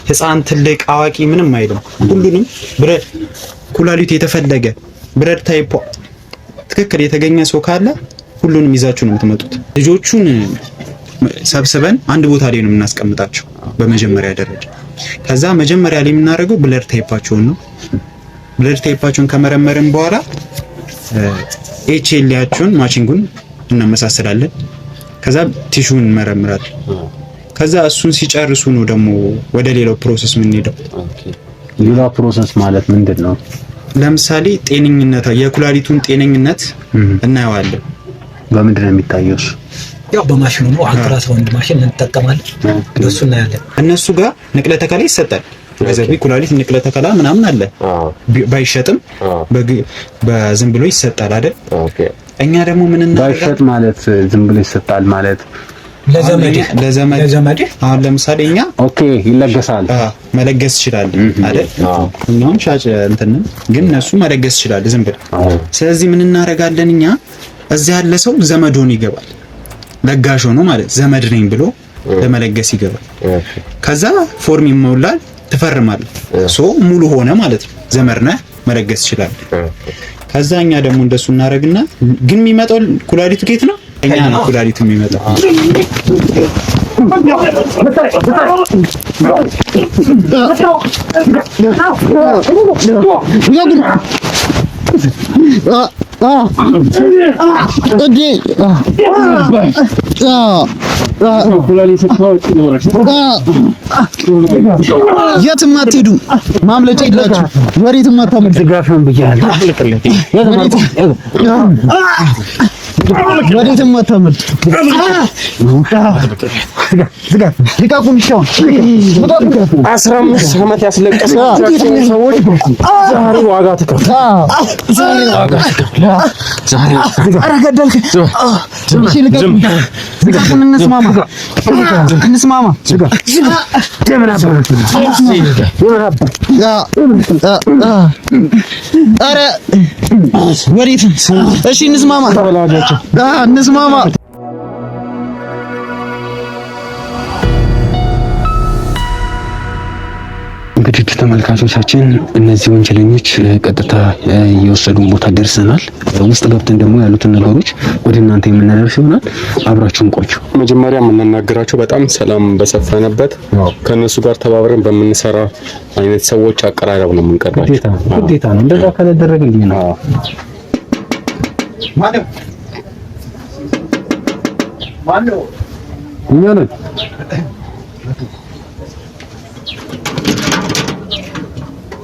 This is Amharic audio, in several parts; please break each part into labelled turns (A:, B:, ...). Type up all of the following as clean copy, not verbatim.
A: ህፃን ትልቅ አዋቂ ምንም አይልም። ሁሉንም ኩላሊት የተፈለገ ብለድ ታይፕ ትክክል የተገኘ ሰው ካለ ሁሉንም ይዛችሁ ነው የምትመጡት። ልጆቹን ሰብስበን አንድ ቦታ ላይ ነው የምናስቀምጣቸው በመጀመሪያ ደረጃ። ከዛ መጀመሪያ ላይ የምናደርገው ብለድ ታይፓቸውን ነው። ብለድ ታይፓቸውን ከመረመርን በኋላ ኤችኤልያቸውን ማቺንጉን እናመሳስላለን። ከዛ ቲሹን እንመረምራለን። ከዛ እሱን ሲጨርሱ ነው ደግሞ ወደ ሌላው ፕሮሰስ የምንሄደው።
B: ሌላ ፕሮሰስ ማለት ምንድነው?
A: ለምሳሌ ጤነኝነት የኩላሊቱን ጤነኝነት እናየዋለን።
B: በምንድን ነው የሚታየው?
C: ያው በማሽኑ ነው። አልትራሳውንድ ማሽን እንጠቀማለን። እሱ እናያለን። እነሱ ጋር ንቅለ ተከላ ይሰጣል። በዘቢ ኩላሊት ንቅለ ተከላ ምናምን አለ። ባይሸጥም በዝም ብሎ ይሰጣል አይደል? እኛ ደግሞ ምን እናደርጋለን? ባይሸጥ ማለት ዝም ብሎ ይሰጣል ማለት ለዘመድ አሁን ለምሳሌ እኛ
B: ኦኬ ይለገሳል።
A: መለገስ ይችላል አይደል? እኛም ሻጭ እንትን ግን እነሱ መለገስ ይችላል ዝም ብሎ። ስለዚህ ምን እናደርጋለን? እኛ እዚህ ያለ ሰው ዘመዶን ይገባል። ለጋሽ ሆኖ ማለት ዘመድ ነኝ ብሎ ለመለገስ ይገባል። ከዛ ፎርም ይሞላል፣ ትፈርማለህ። ሙሉ ሆነ ማለት ነው። ዘመድ ነህ፣ መለገስ ይችላል። ከዛ እኛ ደግሞ እንደሱ እናደርግና ግን የሚመጣው ኩላሊቱ ከየት ነው? እኛ ነው ኩላሊቱ የሚመጣው። የትም አትሄዱም፣ ማምለጫ የላችሁ። ወሬትም አታመልጡ። ጋፋን ብያለሁ። ወዴትም አታመልጡ። ልቀቁን።
B: 15 ዓመት ያስለቀሳችሁ ሰዎች ዛሬ ዋጋ ተከፍሏል። ዛሬ ኧረ ገደልክ። ልቀቁን። እንስማማ። ኧረ ወዴት? እሺ እንስማማ። እንስማማ። እንግዲህ ተመልካቾቻችን እነዚህ ወንጀለኞች ቀጥታ የወሰዱን ቦታ ደርሰናል። ውስጥ ገብተን ደግሞ ያሉትን ነገሮች ወደ እናንተ የምናደርስ ይሆናል። አብራችሁን ቆዩ።
D: መጀመሪያ የምንናገራቸው በጣም ሰላም በሰፈነበት ከነሱ ጋር ተባብረን በምንሰራ አይነት ሰዎች አቀራረብ ነው የምንቀርባቸው።
B: ግዴታ ነው። እንደዛ ካላደረግን ነው ማነው እኛ ነን።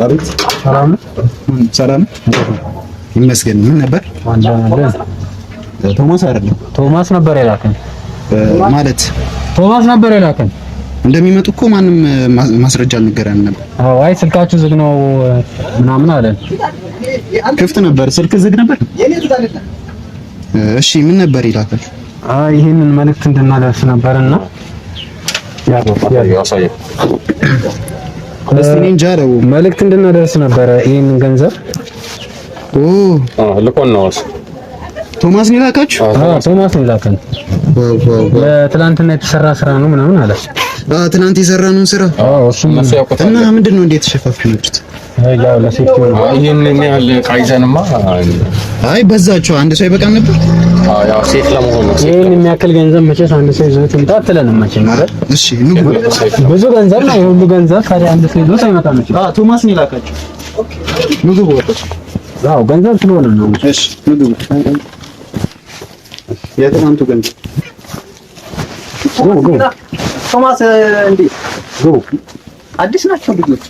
A: አቤት። ሰላም ይመስገን። ምን ነበር? ቶማስ አይደለም።
B: ቶማስ ነበር የላከን
A: ማለት
B: ቶማስ ነበር የላከን።
A: እንደሚመጡ እኮ ማንም ማስረጃ አልነገረንም ነበር።
B: አይ ስልካችሁ ዝግ ነው ምናምን አለን።
A: ክፍት ነበር። ስልክ ዝግ ነበር። እሺ ምን ነበር የላከን?
B: ይሄንን መልእክት እንድናደርስ ነበርና
D: ያሳየ
B: መልእክት እንድናደርስ ነበረ። ይሄንን ገንዘብ
D: ልኮን ነው
A: ቶማስ ነው የላካችሁ?
B: ቶማስ ነው የላከን። ለትላንትና የተሰራ ስራ ነው ምናምን አለ።
A: ትናንት የሰራነውን ስራ
B: እሱም
A: እና ምንድን ነው እንዴት ተሸፋፍናችሁት?
B: ያው ለሴፍቲ ነው።
D: ይሄንን ያህል ካይዘንማ
A: አይ በዛቸው አንድ ሰው ይበቃም ነበር።
D: ያው ሴት ለመሆን ነው።
B: ይሄን የሚያክል ገንዘብ መቼስ አንድ ሰው ይዞት ይምጣ አትለንም መቼም አይደል?
A: እሺ ንጉ
B: ብዙ ገንዘብ ነው። የሁሉ ገንዘብ ታዲያ አንድ ሰው ይዞት አይመጣም መቼም።
A: ቶማስ ነው የላካችሁ? ንጉ
B: ያው ገንዘብ ስለሆነ ነው።
A: እሺ ንጉ የትናንቱ ገንዘብ
C: ቶማስ እንዴ አዲስ ናቸው ልጆች?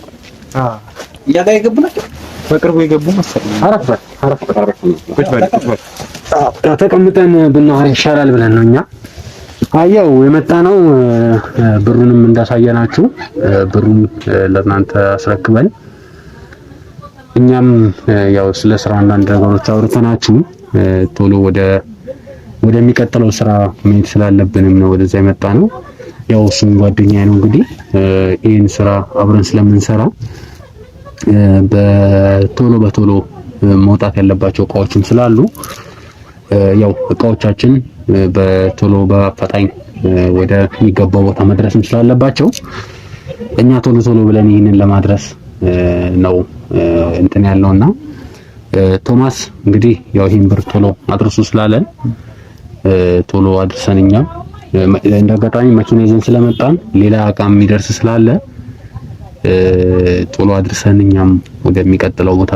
C: ያጋ የገቡ ናቸው።
A: በቅርቡ የገቡ መሰለኝ።
B: አረፍ ተቀምጠን ብናወራ ይሻላል ብለን ነው እኛ። አየው የመጣ ነው። ብሩንም እንዳሳየናችሁ ብሩን ለእናንተ አስረክበን እኛም ያው ስለ ስራ አንዳንድ ነገሮች አውርተናችሁ ቶሎ ወደሚቀጥለው ስራ መሄድ ስላለብንም ነው ወደዛ የመጣ ነው። ያው እሱም ጓደኛዬ ነው እንግዲህ ይሄን ስራ አብረን ስለምንሰራ በቶሎ መውጣት ያለባቸው እቃዎችም ስላሉ ያው እቃዎቻችን በቶሎ በአፋጣኝ ወደ የሚገባው ቦታ መድረስም ስላለባቸው እኛ ቶሎ ብለን ይህንን ለማድረስ ነው እንትን ያለውና ቶማስ እንግዲህ ያው ይሄን ብር ቶሎ አድርሱ ስላለን ቶሎ አድርሰን እኛም እንደአጋጣሚ መኪና ይዘን ስለመጣን ሌላ እቃ የሚደርስ ስላለ ቶሎ አድርሰን እኛም ወደሚቀጥለው ቦታ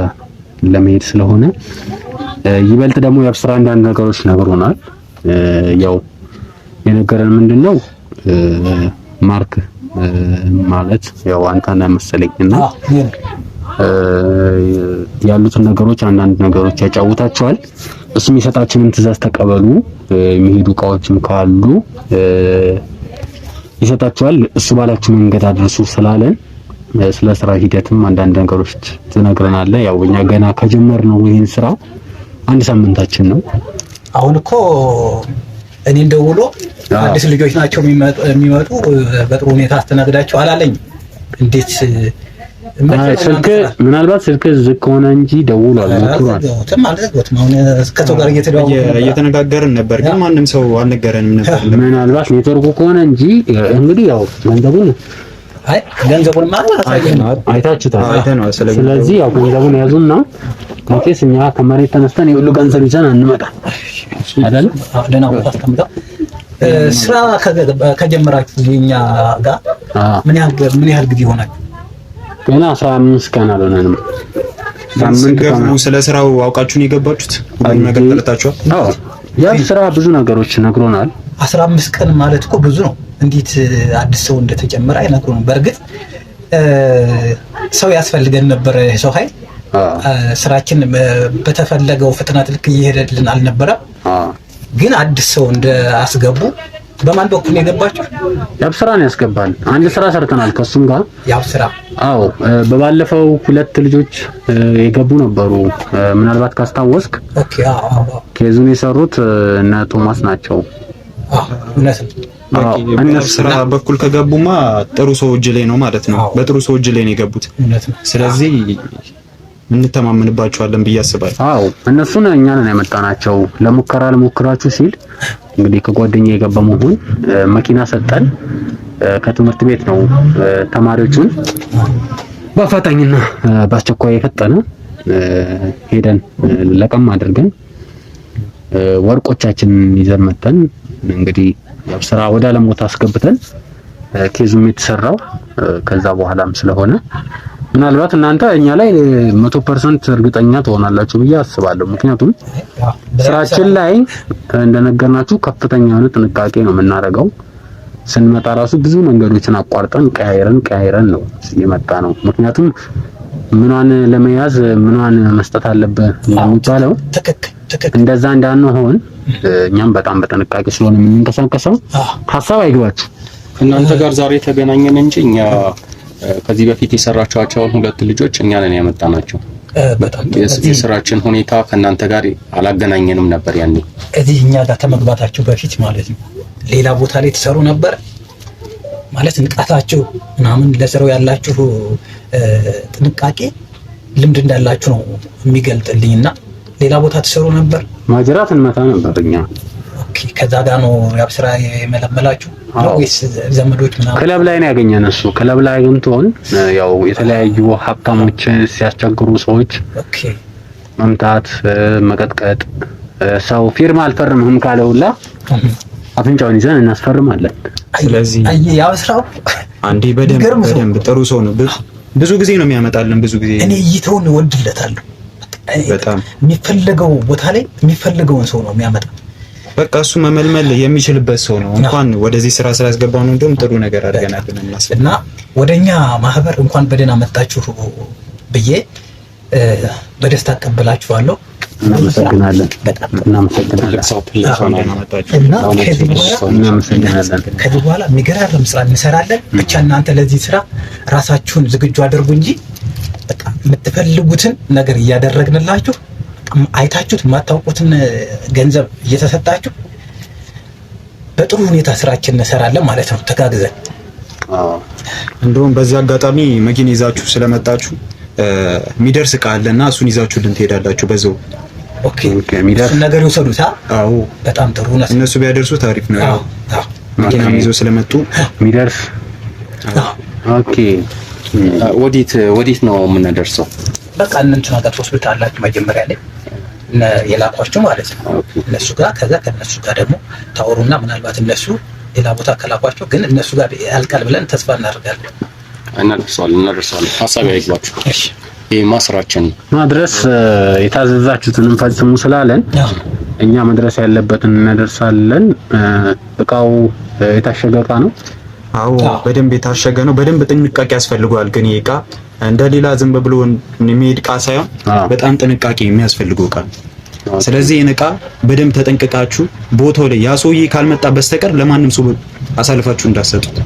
B: ለመሄድ ስለሆነ ይበልጥ ደግሞ የአብስራ አንዳንድ ነገሮች ነግሮናል። ያው የነገረን ምንድነው ማርክ ማለት ያው አንተና መሰለኝና ያሉትን ነገሮች አንዳንድ ነገሮች ያጫውታቸዋል። እሱ የሚሰጣችንን ትዕዛዝ ተቀበሉ፣ የሚሄዱ እቃዎችም ካሉ ይሰጣቸዋል። እሱ ባላችሁ መንገድ አድርሱ ስላለን ስለ ስራ ሂደትም አንዳንድ ነገሮች ትነግረናለህ። ያው እኛ ገና ከጀመርነው ይሄን ስራ አንድ ሳምንታችን ነው።
C: አሁን እኮ እኔ ደውሎ አዲስ ልጆች ናቸው የሚመጡ በጥሩ ሁኔታ አስተናግዳቸው አላለኝ። እንዴት
B: ስልክ ምናልባት ስልክ ዝግ ሆነ እንጂ ደውሏል ሞክሯል።
C: ከሰው ጋር
A: እየተነጋገርን ነበር፣ ግን ማንም ሰው አልነገረንም ነበር።
B: ምናልባት ኔትወርኩ ከሆነ እንጂ እንግዲህ ያው
C: ገንዘቡን ማለት
B: አይታችሁታል። ስለዚህ ያው ገንዘቡን ያዙና መቼስ እኛ ከመሬት ተነስተን የሁሉ ገንዘብ ይዘን አንመጣ አይደል?
C: ደህና ቦታ አስቀምጠው ስራ ከጀመራችሁ የኛ ጋር ምን ያህል ጊዜ ሆናችሁ?
B: ገና 15 ቀን አልሆነንም።
A: ስለ ስራው አውቃችሁን የገባችሁት? ሁሉም ነገር ተረታችኋል?
B: አዎ፣ ያ ስራ ብዙ ነገሮች ነግሮናል።
C: 15 ቀን ማለት እኮ ብዙ ነው። እንዴት አዲስ ሰው እንደተጨመረ አይነግሩንም። በእርግጥ ሰው ያስፈልገን ነበር፣ ሰው ኃይል ስራችን በተፈለገው ፍጥነት ልክ እየሄደልን አልነበረም። ግን አዲስ ሰው እንዳስገቡ በማን በኩል ነው የገባችሁ?
B: ያብስራን ያስገባል። አንድ ስራ ሰርተናል ከሱም ጋር
C: ያብስራ።
B: አዎ፣ በባለፈው 2 ልጆች የገቡ ነበሩ። ምናልባት ካስታወስክ።
C: ኦኬ። አዎ፣
B: ኬዙን የሰሩት እነ ቶማስ ናቸው።
C: እውነት ነው።
A: ስራ በኩል ከገቡማ ጥሩ ሰው እጅ ላይ ነው ማለት ነው። በጥሩ ሰው እጅ ላይ ነው የገቡት። ስለዚህ እንተማመንባቸዋለን ብዬ አስባለሁ።
B: አዎ፣ እነሱን እኛ ነን ያመጣናቸው። ለሙከራ ለሞክራችሁ ሲል እንግዲህ ከጓደኛዬ ጋር በመሆን መኪና ሰጠን። ከትምህርት ቤት ነው ተማሪዎቹን በአፋጣኝና በአስቸኳይ የፈጠነ ሄደን ለቀም አድርገን ወርቆቻችንን ይዘን መተን እንግዲህ ያው ስራ ወደ አለም ቦታ አስገብተን ኬዙም የተሰራው ከዛ በኋላም ስለሆነ ምናልባት እናንተ እኛ ላይ 100% እርግጠኛ ትሆናላችሁ ብዬ አስባለሁ። ምክንያቱም ስራችን ላይ እንደነገርናችሁ ከፍተኛ የሆነ ጥንቃቄ ነው የምናደርገው። ስንመጣ ራሱ ብዙ መንገዶችን አቋርጠን ቀያይረን ነው የመጣ ነው። ምክንያቱም ምኗን ለመያዝ ምኗን መስጠት አለበት የሚባለው እንደዛ እንዳንሆን እኛም በጣም በጥንቃቄ ስለሆነ የምንንቀሳቀሰው ሀሳብ አይግባችሁ።
D: እናንተ ጋር ዛሬ ተገናኘን እንጂ እኛ ከዚህ በፊት የሰራቸዋቸውን 2 ልጆች እኛ ነን ያመጣናቸው። የስራችን ሁኔታ ከእናንተ ጋር አላገናኘንም ነበር ያኔ።
C: እዚህ እኛ ጋር ከመግባታችሁ በፊት ማለት ነው ሌላ ቦታ ላይ ተሰሩ ነበር ማለት ንቃታችሁ ምናምን ለስራው ያላችሁ ጥንቃቄ ልምድ እንዳላችሁ ነው የሚገልጥልኝና ሌላ ቦታ ተሰሩ ነበር።
B: ማጅራት እንመታ ነበር እኛ።
C: ኦኬ። ከዛ ጋር ነው ያብስራ የመለመላችሁ ወይስ ዘመዶች ምናምን?
B: ክለብ ላይ ነው ያገኘን። እሱ ክለብ ላይ አግኝቶን ያው የተለያዩ ሀብታሞች ሲያስቸግሩ ሰዎች
C: ኦኬ
B: መምታት፣ መቀጥቀጥ፣ ሰው ፊርማ አልፈርምህም ካለውላ አፍንጫውን ይዘን እናስፈርማለን።
A: ስለዚህ
C: ያብስራው
A: አንዴ በደንብ ጥሩ ሰው ነው። ብዙ ጊዜ ነው የሚያመጣልን። ብዙ ጊዜ
C: እኔ እይተውን ወድለታለሁ።
A: በጣም
C: የሚፈልገው ቦታ ላይ የሚፈልገውን ሰው ነው የሚያመጣ።
A: በቃ እሱ መመልመል የሚችልበት ሰው ነው። እንኳን ወደዚህ ስራ ስላስገባው ነው እንደውም ጥሩ ነገር አድርገናል እና
C: ወደኛ ማህበር እንኳን በደህና መጣችሁ ብዬ በደስታ አቀበላችኋለሁ።
B: እናመሰግናለን።
C: ከዚህ በኋላ የሚገራርም ስራ እንሰራለን። ብቻ እናንተ ለዚህ ስራ ራሳችሁን ዝግጁ አድርጉ እንጂ በቃ የምትፈልጉትን ነገር እያደረግንላችሁ አይታችሁት የማታውቁትን ገንዘብ እየተሰጣችሁ በጥሩ ሁኔታ ስራችን እንሰራለን ማለት ነው ተጋግዘን።
A: እንደውም በዚህ አጋጣሚ መኪና ይዛችሁ ስለመጣችሁ የሚደርስ ዕቃ አለና እሱን ይዛችሁልን ትሄዳላችሁ በዛው።
C: ኦኬ የሚደርስ ነገር ይወሰዱታ።
A: አዎ
C: በጣም ጥሩ ነው።
A: እነሱ ቢያደርሱ ታሪፍ ነው። ያው መኪናም ይዘው ስለመጡ
B: የሚደርስ ኦኬ
D: ወዴት ነው የምንደርሰው?
C: በቃ እንትን ነገር ሆስፒታል አላችሁ መጀመሪያ ላይ የላኳቸው ማለት ነው እነሱ ጋር። ከዛ ከነሱ ጋር ደግሞ ታወሩና ምናልባት እነሱ ሌላ ቦታ ከላኳቸው ግን እነሱ ጋር ያልቃል ብለን ተስፋ እናደርጋለን።
D: እናደርሳለን። ሀሳብ አይግባችሁ። እሺ ይሄ ማስራችን
B: ማድረስ የታዘዛችሁትን ፈጽሙ ስላለን እኛ መድረስ ያለበትን እናደርሳለን። እቃው የታሸገ እቃ ነው።
A: አዎ በደንብ የታሸገ ነው። በደንብ ጥንቃቄ ያስፈልገዋል። ግን ይሄ እቃ እንደሌላ ዝም ብሎ የሚሄድ እቃ ሳይሆን በጣም ጥንቃቄ የሚያስፈልገው እቃ። ስለዚህ ይሄን እቃ በደንብ ተጠንቅቃችሁ ቦታው ላይ ያ ሰውዬ ካልመጣ በስተቀር ለማንም ሰው አሳልፋችሁ እንዳትሰጡት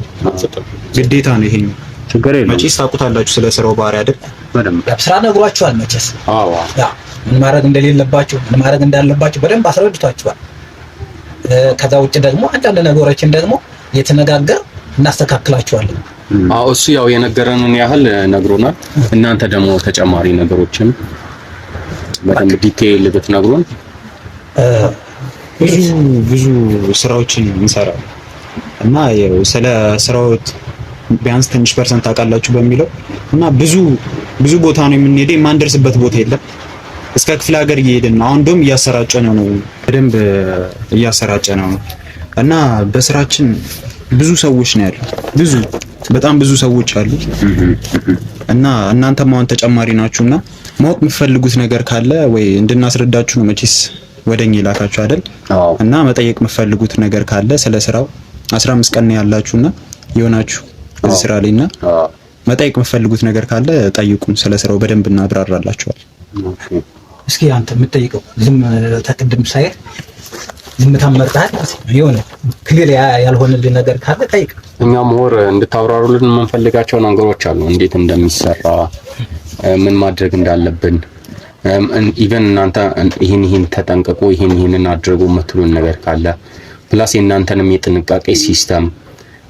A: ግዴታ ነው። ይሄን
B: ችግር የለም።
A: መቼስ ታውቁታላችሁ ስለ ስራው ባህሪ አይደል?
B: በደንብ
C: ስራ ነግሯችኋል መቼስ።
D: አዎ
C: ምን ማድረግ እንደሌለባችሁ ምን ማድረግ እንዳለባችሁ በደንብ አስረድቷችኋል። ከዛ ውጭ ደግሞ አንዳንድ ነገሮችን ደግሞ የተነጋገር እናስተካክላችኋለን።
D: አዎ እሱ ያው የነገረንን ያህል ነግሮናል። እናንተ ደግሞ ተጨማሪ ነገሮችን በደንብ ዲቴይል ብትነግሩን
A: ብዙ ስራዎችን እንሰራለን እና ያው ስለ ስራው ቢያንስ ትንሽ ፐርሰንት ታውቃላችሁ በሚለው እና ብዙ ቦታ ነው የምንሄደው። የማንደርስበት ቦታ የለም። እስከ ክፍለ ሀገር እየሄድን ነው። አሁን እንደውም እያሰራጨነው ነው፣ በደንብ እያሰራጨነው ነው እና በስራችን ብዙ ሰዎች ነው ያሉት። በጣም ብዙ ሰዎች አሉ እና እናንተም አሁን ተጨማሪ ናችሁና ማወቅ የምትፈልጉት ነገር ካለ ወይ እንድናስረዳችሁ ነው መቼስ ወደኛ ይላካችሁ አይደል? እና መጠየቅ የምትፈልጉት ነገር ካለ ስለ ስራው 15 ቀን ያላችሁና የሆናችሁ እዚህ ስራ ላይና መጠየቅ የምትፈልጉት ነገር ካለ ጠይቁን። ስለ ስራው በደንብ እናብራራላችኋል።
C: እስኪ አንተ የምትጠይቀው ዝም ተቅድም ሳይር ዝም ታመርጣል የሆነ ክሊር ያልሆነልህ ነገር ካለ ጠይቅ።
D: እኛም ሆር እንድታብራሩልን የምንፈልጋቸው ነገሮች አሉ። እንዴት እንደሚሰራ ምን ማድረግ እንዳለብን ኢቨን እናንተ ይሄን ተጠንቀቁ ይሄንን አድርጉ የምትሉን ነገር ካለ ፕላስ የእናንተንም የጥንቃቄ ሲስተም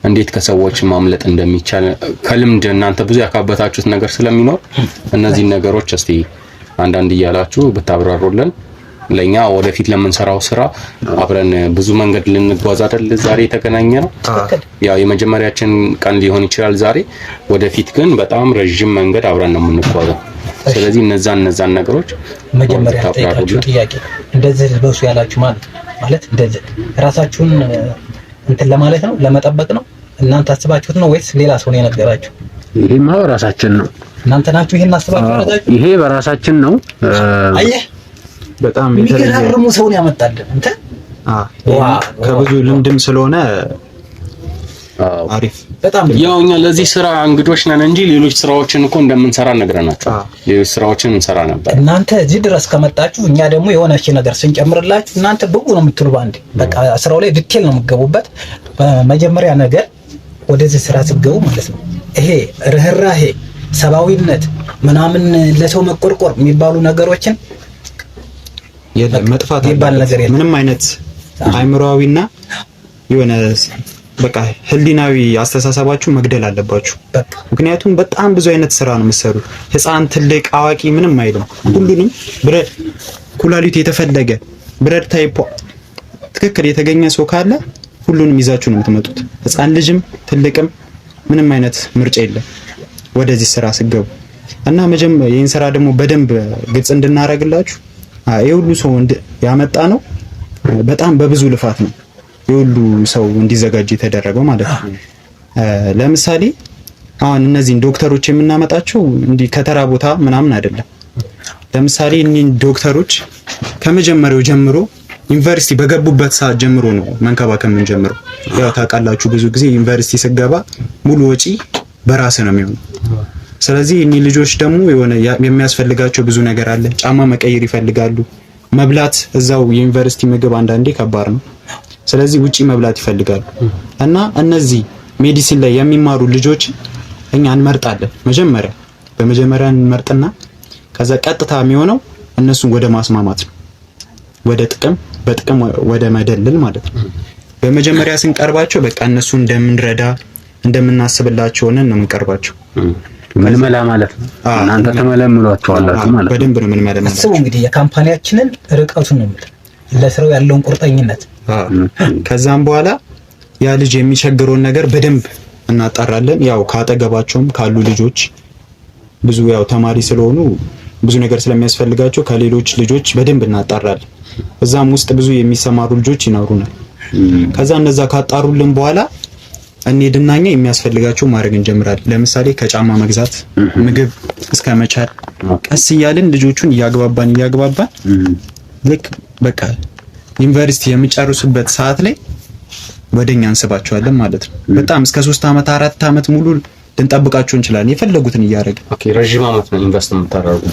D: እንዴት ከሰዎች ማምለጥ እንደሚቻል ከልምድ እናንተ ብዙ ያካበታችሁት ነገር ስለሚኖር እነዚህ ነገሮች እስቲ አንዳንድ እያላችሁ ብታብራሩልን ለኛ ወደፊት ለምንሰራው ስራ አብረን ብዙ መንገድ ልንጓዝ አይደል ዛሬ የተገናኘ ነው። ያው የመጀመሪያችን ቀን ሊሆን ይችላል ዛሬ፣ ወደፊት ግን በጣም ረጅም መንገድ አብረን ነው የምንጓዘው። ስለዚህ እነዛን ነገሮች
C: መጀመሪያ ጠይቃችሁ ጥያቄ እንደዚህ ልበሱ ያላችሁ ማለት እንደዚህ ራሳችሁን እንትን ለማለት ነው ለመጠበቅ ነው እናንተ አስባችሁት ነው ወይስ ሌላ ሰው ነው የነገራችሁ?
B: ይሄማ በራሳችን ነው።
C: እናንተ ናችሁ ይሄን አስባችሁ ያላችሁ?
B: ይሄ በራሳችን ነው።
C: አየህ
A: በጣም
C: የሚገራርሙ ሰው ነው ያመጣልን እንተ
A: ከብዙ ልምድም ስለሆነ አሪፍ በጣም
D: ያው እኛ ለዚህ ስራ እንግዶች ነን እንጂ ሌሎች ስራዎችን እኮ እንደምንሰራ ነግረናችሁ ሌሎች ስራዎችን እንሰራ ነበር።
C: እናንተ እዚህ ድረስ ከመጣችሁ እኛ ደግሞ የሆነ ነገር ስንጨምርላችሁ እናንተ ብጉ ነው የምትሉ ባንዴ በቃ ስራው ላይ ዲቴል ነው የምትገቡበት። በመጀመሪያ ነገር ወደዚህ ስራ ስትገቡ ማለት ነው ይሄ ርህራሄ፣ ሰብአዊነት ምናምን ለሰው መቆርቆር የሚባሉ ነገሮችን
A: መጥፋት ይባል ነገር የለም። ምንም አይነት አይምሮአዊና የሆነ በቃ ህሊናዊ አስተሳሰባችሁ መግደል አለባችሁ። ምክንያቱም በጣም ብዙ አይነት ስራ ነው የምትሰሩት። ህፃን፣ ትልቅ፣ አዋቂ ምንም አይልም። ሁሉንም ብረድ ኩላሊት የተፈለገ ብረድ ታይፕ ትክክል የተገኘ ሰው ካለ ሁሉንም ይዛችሁ ነው የምትመጡት። ህፃን ልጅም ትልቅም ምንም አይነት ምርጫ የለም ወደዚህ ስራ ስገቡ እና ይህን ስራ ደግሞ በደንብ ግልጽ እንድናረግላችሁ የሁሉ ሰው ያመጣ ነው በጣም በብዙ ልፋት ነው የሁሉ ሰው እንዲዘጋጅ የተደረገው ማለት ነው። ለምሳሌ አሁን እነዚህን ዶክተሮች የምናመጣቸው እንዲህ ከተራ ቦታ ምናምን አይደለም። ለምሳሌ እኒን ዶክተሮች ከመጀመሪያው ጀምሮ ዩኒቨርሲቲ በገቡበት ሰዓት ጀምሮ ነው መንከባከብ ምን ጀምሮ። ያው ታውቃላችሁ ብዙ ጊዜ ዩኒቨርሲቲ ስገባ ሙሉ ወጪ በራስ ነው የሚሆነው። ስለዚህ እኒ ልጆች ደግሞ የሆነ የሚያስፈልጋቸው ብዙ ነገር አለ። ጫማ መቀየር ይፈልጋሉ። መብላት እዛው የዩኒቨርሲቲ ምግብ አንዳንዴ ከባድ ነው። ስለዚህ ውጪ መብላት ይፈልጋሉ እና እነዚህ ሜዲሲን ላይ የሚማሩ ልጆች እኛ እንመርጣለን። በመጀመሪያ እንመርጥና ከዛ ቀጥታ የሚሆነው እነሱን ወደ ማስማማት ነው። በጥቅም ወደ መደለል ማለት ነው። በመጀመሪያ ስንቀርባቸው በቃ እነሱ እንደምንረዳ እንደምናስብላቸው ሆነን ነው የምንቀርባቸው።
B: መልመላ ማለት ነው። እናንተ ተመለምሏቸዋላችሁ ማለት ነው።
A: በደንብ ነው የምንመለመላቸው።
C: እሱ እንግዲህ የካምፓኒያችንን ርቀቱን ነው የምልህ ለስራው ያለውን ቁርጠኝነት።
A: ከዛም በኋላ ያ ልጅ የሚቸግረውን ነገር በደንብ እናጣራለን። ያው ካጠገባቸውም ካሉ ልጆች ብዙ ያው ተማሪ ስለሆኑ ብዙ ነገር ስለሚያስፈልጋቸው ከሌሎች ልጆች በደንብ እናጣራለን። እዛም ውስጥ ብዙ የሚሰማሩ ልጆች ይኖሩናል። ከዛ እነዛ ካጣሩልን በኋላ እንሄድና እኛ የሚያስፈልጋቸው ማድረግ እንጀምራለን። ለምሳሌ ከጫማ መግዛት፣ ምግብ እስከ መቻል ቀስ እያልን ልጆቹን እያግባባን ልክ በቃ ዩኒቨርሲቲ የሚጨርሱበት ሰዓት ላይ ወደኛ እንስባቸዋለን ማለት ነው። በጣም እስከ 3 አመት 4 አመት ሙሉ ልንጠብቃቸው እንችላለን የፈለጉትን እያደረግን።
D: ኦኬ ረጅም አመት ነው ኢንቨስት የምታደርጉት?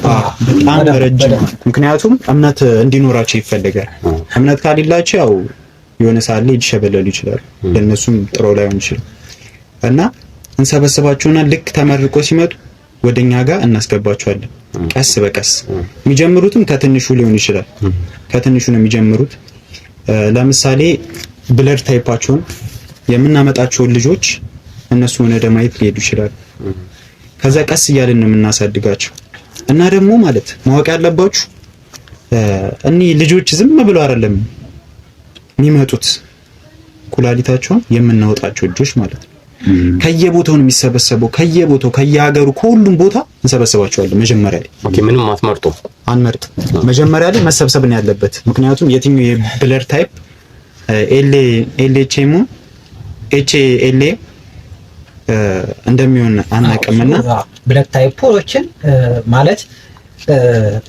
A: በጣም ረጅም። ምክንያቱም እምነት እንዲኖራቸው ይፈልጋል። እምነት ካሌላቸው ያው የሆነ ሰዓት ላይ ሊሸበለሉ ይችላሉ። ለነሱም ጥሩ ላይሆን ይችላል እና እንሰበስባቸውና ልክ ተመርቆ ሲመጡ ወደኛ ጋር እናስገባቸዋለን። ቀስ በቀስ የሚጀምሩትም ከትንሹ ሊሆን ይችላል። ከትንሹ ነው የሚጀምሩት። ለምሳሌ ብለድ ታይፓቸውን የምናመጣቸውን ልጆች እነሱ ወደ ማየት ሊሄዱ ይችላሉ። ከዛ ቀስ እያልን ነው የምናሳድጋቸው። እና ደግሞ ማለት ማወቅ ያለባችሁ እኒህ ልጆች ዝም ብለው አይደለም የሚመጡት፣ ኩላሊታቸውን የምናወጣቸው ልጆች ማለት ነው። ከየቦታው ነው የሚሰበሰበው፣ ከየቦታው ከየሀገሩ ከሁሉም ቦታ እንሰበስባቸዋለን። መጀመሪያ ላይ
D: ኦኬ ምንም
A: አንመርጥ። መጀመሪያ ላይ መሰብሰብ ነው ያለበት። ምክንያቱም የትኛው የብለድ ታይፕ ኤልኤችኤም ኤችኤልኤ እንደሚሆን አናውቅምና
C: ብለድ ታይፖችን ማለት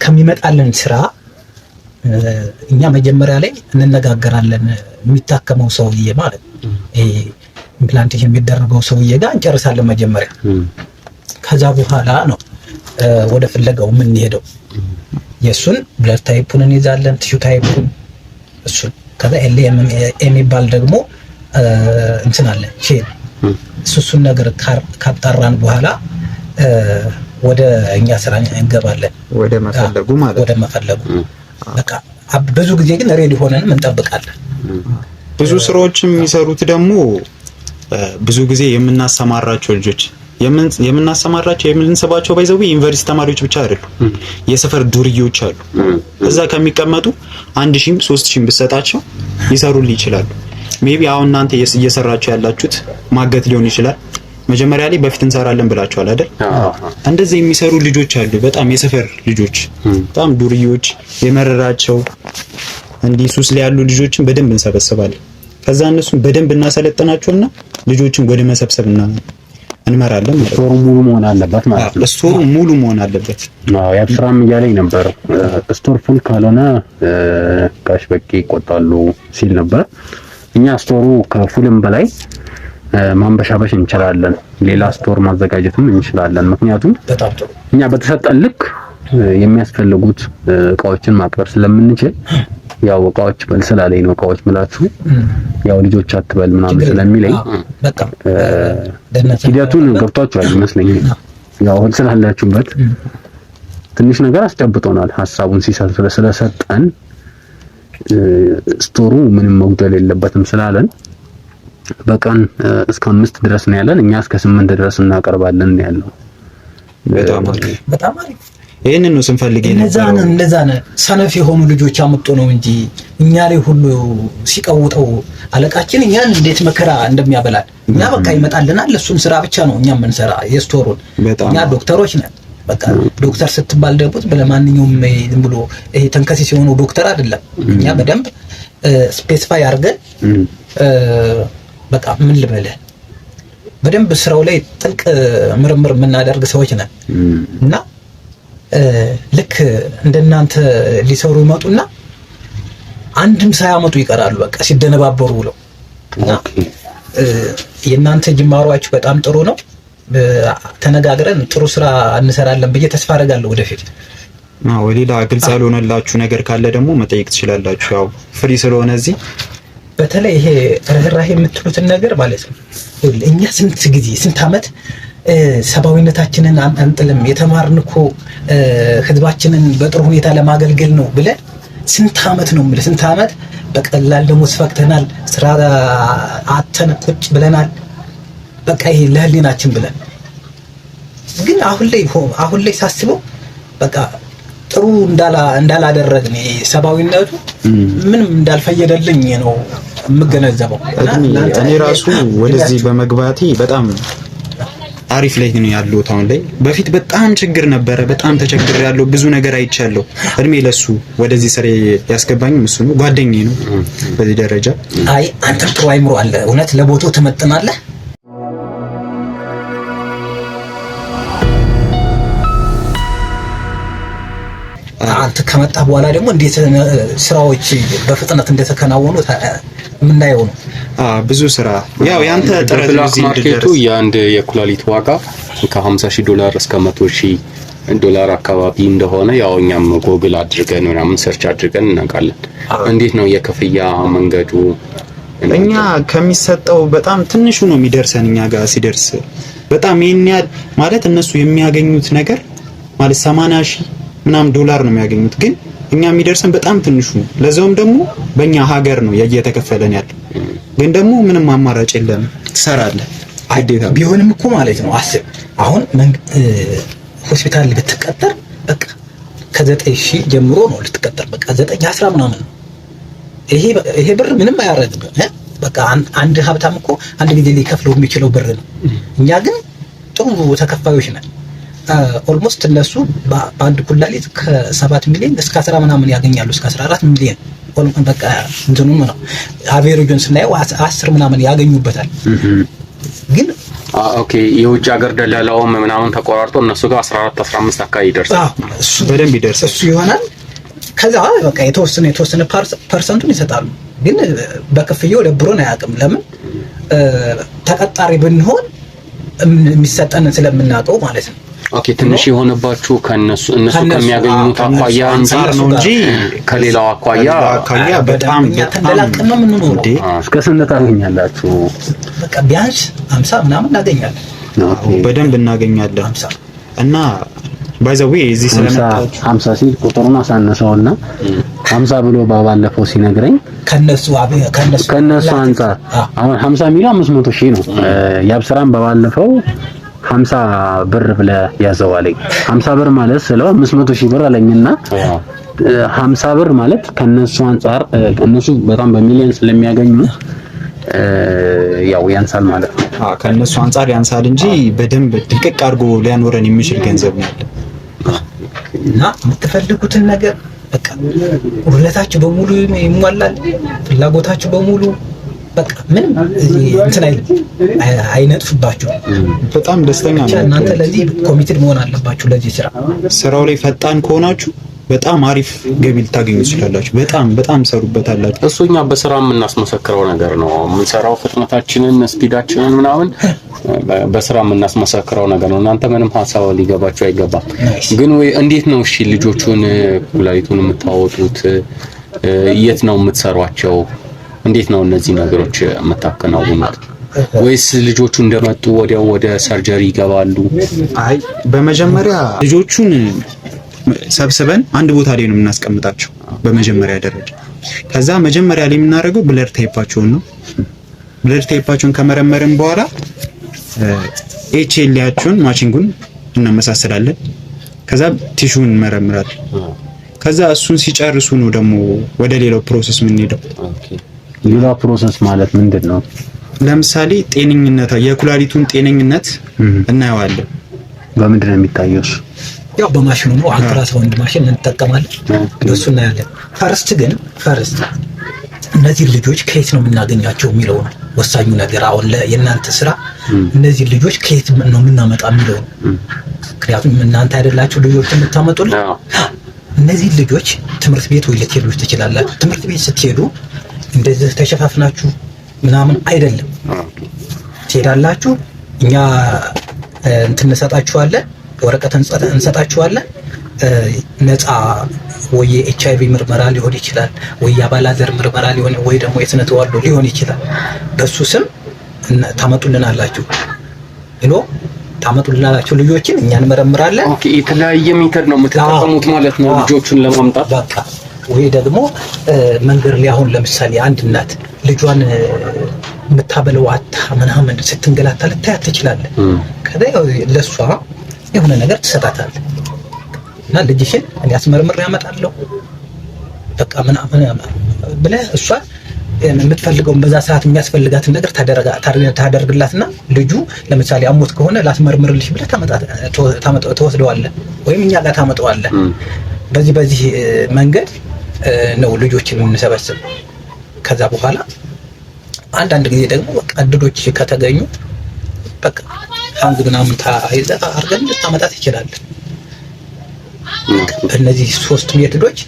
C: ከሚመጣልን ስራ እኛ መጀመሪያ ላይ እንነጋገራለን። የሚታከመው ሰውዬ ማለት ይሄ ኢምፕላንቴሽን የሚደረገው ሰውዬ ጋር እንጨርሳለን መጀመሪያ። ከዛ በኋላ ነው ወደ ፍለጋው የምንሄደው። የሱን ብለድ ታይፑን እንይዛለን፣ ቲሹ ታይፑን እሱን። ከዛ ኤልኤም የሚባል ደግሞ እንትን አለ ቼን። እሱን ነገር ካጣራን በኋላ ወደ እኛ ስራ እንገባለን፣
A: ወደ መፈለጉ ማለት
C: ወደ መፈለጉ። በቃ ብዙ ጊዜ ግን ሬዲ ሆነን እንጠብቃለን።
A: ብዙ ስራዎችም የሚሰሩት ደግሞ ብዙ ጊዜ የምናሰማራቸው ልጆች የምንሰባቸው ባይዘው ዩኒቨርሲቲ ተማሪዎች ብቻ አይደሉም። የሰፈር ዱርዬዎች አሉ። እዛ ከሚቀመጡ 1000 3000 ብትሰጣቸው ይሰሩልኝ ይችላሉ። ሜቢ አሁን እናንተ እየሰራችሁ ያላችሁት ማገት ሊሆን ይችላል። መጀመሪያ ላይ በፊት እንሰራለን ብላችኋል አይደል? እንደዚህ የሚሰሩ ልጆች አሉ። በጣም የሰፈር ልጆች በጣም ዱርዬዎች የመረራቸው እንዲህ ሱስ ላይ ያሉ ልጆችን በደንብ እንሰበስባለን። ከዛ እነሱን በደንብ እናሰለጥናቸውና ልጆችን ወደ መሰብሰብ እንመራለን ማለት ነው።
B: ስቶሩ ሙሉ መሆን አለበት ማለት ነው።
A: ስቶሩ ሙሉ መሆን አለበት።
B: አዎ ያብስራም እያለኝ ነበር። ስቶር ፉል ካልሆነ ጋሽ በቂ ይቆጣሉ ሲል ነበር። እኛ ስቶሩ ከፉልም በላይ ማንበሻበሽ እንችላለን። ሌላ ስቶር ማዘጋጀትም እንችላለን። ምክንያቱም እኛ በተሰጠን ልክ የሚያስፈልጉት እቃዎችን ማቅረብ ስለምንችል ያው እቃዎች በል ስላለኝ ነው እቃዎች ምላችሁ ያው ልጆች አትበል ምናምን ስለሚለኝ
C: በቃ
B: ሂደቱን ገብቷችኋል ይመስለኛል። ያው ሁሉ ስላላችሁበት ትንሽ ነገር አስጨብጦናል። ሐሳቡን ስለሰጠን ስቶሩ ምንም መጉደል የለበትም ስላለን በቀን እስከ 5 ድረስ ነው ያለን። እኛ እስከ 8 ድረስ እናቀርባለን ያለው።
C: በጣም አሪፍ።
A: ይሄንን ነው ስንፈልግ
C: እነዛ ሰነፍ የሆኑ ልጆች አመጡ ነው እንጂ እኛ ላይ ሁሉ ሲቀውጠው አለቃችን እኛን እንዴት መከራ እንደሚያበላል እኛ በቃ ይመጣልናል። ለሱን ስራ ብቻ ነው እኛ የምንሰራ የስቶሩን። እኛ ዶክተሮች ነን። በቃ ዶክተር ስትባል ደግሞ ለማንኛውም ዝም ብሎ ይሄ ተንከሲስ የሆኑ ዶክተር አይደለም። እኛ በደንብ ስፔሲፋይ አድርገን በቃ ምን ልበልህ በደንብ ስራው ላይ ጥልቅ ምርምር የምናደርግ ሰዎች ነን እና ልክ እንደናንተ ሊሰሩ ይመጡና አንድም ሳያመጡ ይቀራሉ። በቃ ሲደነባበሩ ብለው የናንተ ጅማሯችሁ በጣም ጥሩ ነው። ተነጋግረን ጥሩ ስራ እንሰራለን ብዬ ተስፋ አደርጋለሁ ወደፊት።
A: ሌላ ግልጽ ያልሆነላችሁ ነገር ካለ ደግሞ መጠየቅ ትችላላችሁ። ያው ፍሪ ስለሆነ እዚህ
C: በተለይ ይሄ ርህራሄ የምትሉትን ነገር ማለት ነው። እኛ ስንት አመት ሰባዊነታችንን አንጥልም የተማርን እኮ ህዝባችንን በጥሩ ሁኔታ ለማገልገል ነው ብለን ስንት አመት ነው ማለት ስንት አመት በቀላል ደግሞ ስፈክተናል። ስራ አተን ቁጭ ብለናል። በቃ ይሄ ለህሊናችን ብለን ግን አሁን ላይ ሳስበው በቃ ጥሩ እንዳላደረግን ሰባዊነቱ ምንም እንዳልፈየደልኝ ነው የምገነዘበው።
A: እኔ ራሱ ወደዚህ በመግባቴ በጣም አሪፍ ላይ ነው ያለው አሁን ላይ። በፊት በጣም ችግር ነበረ፣ በጣም ተቸግር ያለው ብዙ ነገር አይቻለሁ። እድሜ ለሱ ወደዚህ ስራ ያስገባኝም እሱ ነው፣ ጓደኛዬ ነው በዚህ ደረጃ።
C: አይ አንተ ጥሩ አይምሮ አለ፣ እውነት ለቦታው ትመጥናለህ። አንተ ከመጣ በኋላ ደግሞ እንዴት ስራዎች በፍጥነት እንደተከናወኑ የምናየው ነው።
A: ብዙ ስራ ያው ያንተ ጥረት እዚህ
D: ማርኬቱ የአንድ የኩላሊት ዋጋ ከ$50,000 እስከ $100,000 አካባቢ እንደሆነ ያው እኛም ጎግል አድርገን ምናምን ሰርች አድርገን እናውቃለን። እንዴት ነው የክፍያ መንገዱ?
A: እኛ ከሚሰጠው በጣም ትንሹ ነው የሚደርሰን። እኛ ጋር ሲደርስ በጣም ይሄን ያህል ማለት እነሱ የሚያገኙት ነገር ማለት 80,000 ምናምን $1 ነው የሚያገኙት፣ ግን እኛ የሚደርሰን በጣም ትንሹ ነው። ለዛውም ደግሞ በእኛ ሀገር ነው እየተከፈለን ያለው። ግን ደግሞ ምንም አማራጭ የለም፣ ትሰራለህ ግዴታ
C: ቢሆንም እኮ ማለት ነው። አስብ አሁን ሆስፒታል ብትቀጠር በቃ ከ9,000 ጀምሮ ነው ልትቀጠር። በቃ 9-10 ምናምን ነው። ይሄ ብር ምንም አያረግም። በቃ አንድ ሀብታም እኮ አንድ ጊዜ ሊከፍለው የሚችለው ብር ነው። እኛ ግን ጥሩ ተከፋዮች ነን። ኦልሞስት እነሱ በአንድ ኩላሊት ከ7 ሚሊዮን እስከ 10 ምናምን ያገኛሉ፣ እስከ 14 ሚሊዮን በቃ እንትኑም ነው አቬሬጁን ስናየው 10 ምናምን ያገኙበታል። ግን
D: ኦኬ የውጭ ሀገር ደላላው ምናምን ተቆራርጦ እነሱ ጋር 14-15 አካባቢ ይደርሳል።
C: እሱ
A: በደንብ ይደርሳል።
C: እሱ ይሆናል። ከዛ በቃ የተወሰነ ፐርሰንቱን ይሰጣሉ። ግን በክፍያው ደብሮን አያውቅም። ለምን ተቀጣሪ ብንሆን የሚሰጠንን ስለምናውቀው ማለት ነው።
D: ኦኬ ትንሽ የሆነባችሁ እነሱ ከሚያገኙት አኳያ አንፃር ነው እንጂ ከሌላው አኳያ
A: በጣም
C: ተንደላቀመ ምን ነው እንዴ?
B: እስከ ስንት ታገኛላችሁ?
C: በቃ ቢያንስ 50 ምናምን እናገኛለን።
A: በደንብ እናገኛለን 50 እና ባይዘው እዚህ ስለመጣችሁ
B: 50 ሲል ቁጥሩን አሳነሰውና 50 ብሎ ባለፈው ሲነግረኝ ከነሱ አንፃር አሁን 50 ሚሊዮን 500,000 ነው። ያብስራን በባለፈው 50 ብር ብለ ያዘዋለኝ። 50 ብር ማለት ስለው 500,000 ብር አለኝና 50 ብር ማለት ከነሱ አንፃር እነሱ በጣም በሚሊዮን ስለሚያገኙ ያው ያንሳል ማለት ነው።
A: ከነሱ አንፃር ያንሳል እንጂ በደንብ ድቅቅ አድርጎ ሊያኖረን የሚችል ገንዘብ ነው ያለው።
C: እና የምትፈልጉትን ነገር በቃ ሁለታችሁ በሙሉ ይሟላል፣ ፍላጎታችሁ በሙሉ በቃ ምንም እንትን አይነጥፍባችሁ።
A: በጣም ደስተኛ ነኝ።
C: እናንተ ለዚህ ኮሚትድ መሆን አለባችሁ። ለዚህ
A: ስራው ላይ ፈጣን ከሆናችሁ በጣም አሪፍ ገቢ ልታገኙ ትችላላችሁ። በጣም ሰሩበታላችሁ።
D: እሱ እኛ በስራ የምናስመሰክረው ነገር ነው። የምንሰራው ፍጥነታችንን፣ ስፒዳችንን ምናምን በስራ የምናስመሰክረው ነገር ነው። እናንተ ምንም ሀሳብ ሊገባችሁ አይገባም። ግን ወይ እንዴት ነው እሺ ልጆቹን ኩላሊቱን የምታወጡት? የት ነው የምትሰሯቸው? እንዴት ነው እነዚህ ነገሮች የምታከናውኑት? ወይስ ልጆቹ እንደመጡ ወዲያው ወደ ሰርጀሪ ይገባሉ?
A: አይ በመጀመሪያ ልጆቹን ሰብስበን አንድ ቦታ ላይ ነው የምናስቀምጣቸው በመጀመሪያ ደረጃ። ከዛ መጀመሪያ ላይ የምናደርገው ብለድ ታይፓቸውን ነው። ብለድ ታይፓቸውን ከመረመርን በኋላ ኤችኤልያቸውን ማቺንጉን እናመሳስላለን። ከዛ ቲሹን እንመረምራለን። ከዛ እሱን ሲጨርሱ ነው ደግሞ ወደ ሌላው ፕሮሰስ የምንሄደው።
B: ሌላው ፕሮሰስ ማለት ምንድነው?
A: ለምሳሌ ጤነኝነት የኩላሊቱን ጤነኝነት እናየዋለን።
B: በምንድን ነው የሚታየው?
C: ያው በማሽኑ ነው። አልትራሳውንድ ማሽን እንጠቀማለን፣ እሱ እናያለን። ፈርስት እነዚህ ልጆች ከየት ነው የምናገኛቸው የሚለው ነው ወሳኙ ነገር። አሁን የእናንተ ስራ እነዚህ ልጆች ከየት ነው የምናመጣ የሚለው ነው። ምክንያቱም እናንተ አይደላችሁ ልጆች የምታመጡልን። እነዚህ ልጆች ትምህርት ቤት ወይ ልትሄዱ ትችላላችሁ። ትምህርት ቤት ስትሄዱ እንደዚህ ተሸፋፍናችሁ ምናምን አይደለም ትሄዳላችሁ። እኛ እንሰጣችኋለን፣ ወረቀት እንሰጣችኋለን። ነፃ ወይ ኤችአይቪ ምርመራ ሊሆን ይችላል፣ ወይ የአባላዘር ምርመራ ሊሆን ወይ ደግሞ የስነ ተዋልዶ ሊሆን ይችላል። በሱ ስም ታመጡልናላችሁ ብሎ ታመጡልናላችሁ። ልጆችን እኛ እንመረምራለን።
D: ኦኬ የተለያየ ሜተድ ነው የምትጠቀሙት ማለት ነው ልጆቹን ለማምጣት።
C: በቃ ወይ ደግሞ መንገድ ላይ አሁን ለምሳሌ አንድ እናት ልጇን የምታበለው አታ ምናምን ስትንገላታ ልታያት ትችላለህ። ከዛ ለሷ የሆነ ነገር ትሰጣታለህ እና ልጅሽን እኔ አስመርምሬ ያመጣለሁ በቃ ምናምን ብለህ እሷ የምትፈልገውን በዛ ሰዓት የሚያስፈልጋትን ነገር ታደርግላትና ልጁ ለምሳሌ አሞት ከሆነ ላስመርምርልሽ ብለህ ተወስደዋለህ ወይም እኛ ጋር ታመጣዋለህ። በዚህ መንገድ ነው ልጆችን የምንሰበስብ። ከዛ በኋላ አንዳንድ ጊዜ ደግሞ በቃ እድሎች ከተገኙ በቃ ሃንግ ምናምን ታይዘህ አድርገን ልታመጣት ይችላል። በእነዚህ 3 ሜትዶች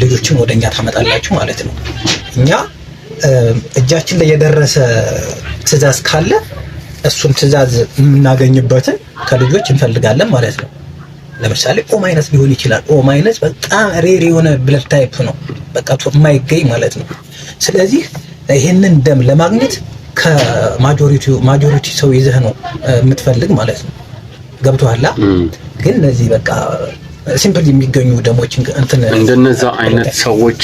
C: ልጆችን ወደኛ ታመጣላችሁ ማለት ነው። እኛ እጃችን ላይ የደረሰ ትዕዛዝ ካለ እሱን ትዕዛዝ የምናገኝበትን ከልጆች እንፈልጋለን ማለት ነው። ለምሳሌ ኦ ማይነስ ሊሆን ይችላል። ኦ ማይነስ በጣም ሬር የሆነ ብለድ ታይፕ ነው፣ በቃ የማይገኝ ማለት ነው። ስለዚህ ይሄንን ደም ለማግኘት ከማጆሪቲ ሰው ይዘህ ነው የምትፈልግ ማለት ነው። ገብቶሃል? ግን እነዚህ በቃ ሲምፕል የሚገኙ ደሞችን እንትን
D: እንደነዛ አይነት ሰዎች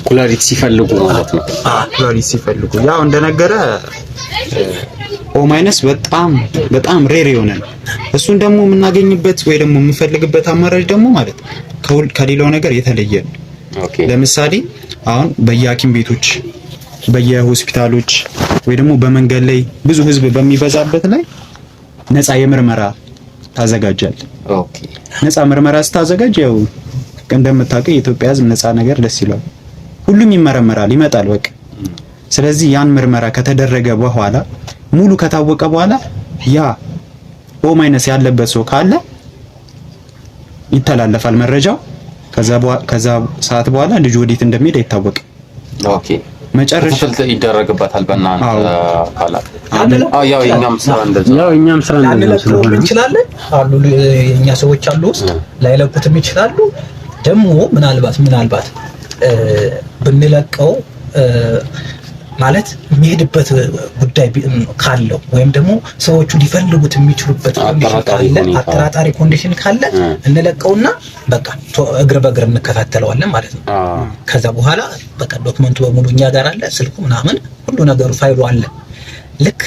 D: ኩላሊት ሲፈልጉ ማለት ነው።
A: ኩላሊት ሲፈልጉ ያው እንደነገረ ኦ ማይነስ በጣም ሬር የሆነ ነው። እሱን ደግሞ የምናገኝበት ወይ ደግሞ የምንፈልግበት አማራጭ ደግሞ ማለት ከሌላው ነገር የተለየ ነው።
D: ኦኬ
A: ለምሳሌ አሁን በየሐኪም ቤቶች በየሆስፒታሎች ወይ ደግሞ በመንገድ ላይ ብዙ ህዝብ በሚበዛበት ላይ ነፃ የምርመራ ታዘጋጃለህ።
D: ኦኬ
A: ነፃ ምርመራ ስታዘጋጅ ያው እንደምታውቀው የኢትዮጵያ ህዝብ ነፃ ነገር ደስ ይላል። ሁሉም ይመረመራል ይመጣል በቃ። ስለዚህ ያን ምርመራ ከተደረገ በኋላ ሙሉ ከታወቀ በኋላ ያ ኦ ማይነስ ያለበት ሰው ካለ ይተላለፋል መረጃው። ከዛ ሰዓት በኋላ ልጅ ወዴት እንደሚሄድ አይታወቅም።
D: ኦኬ መጨረሻ ይደረግበታል በእናንተ አካላት። ያው የኛም ስራ እንደዛ
C: ስለሆነ እንችላለን አሉ የኛ ሰዎች አሉ ውስጥ ላይለቁትም ይችላሉ። ደግሞ ምናልባት ብንለቀው ማለት የሚሄድበት ጉዳይ ካለው ወይም ደግሞ ሰዎቹ ሊፈልጉት የሚችሉበት አጠራጣሪ ኮንዲሽን ካለ እንለቀውና በቃ እግር በእግር እንከታተለዋለን ማለት ነው። ከዛ በኋላ በቃ ዶክመንቱ በሙሉ እኛ ጋር አለ፣ ስልኩ ምናምን ሁሉ ነገሩ ፋይሉ አለ። ልክ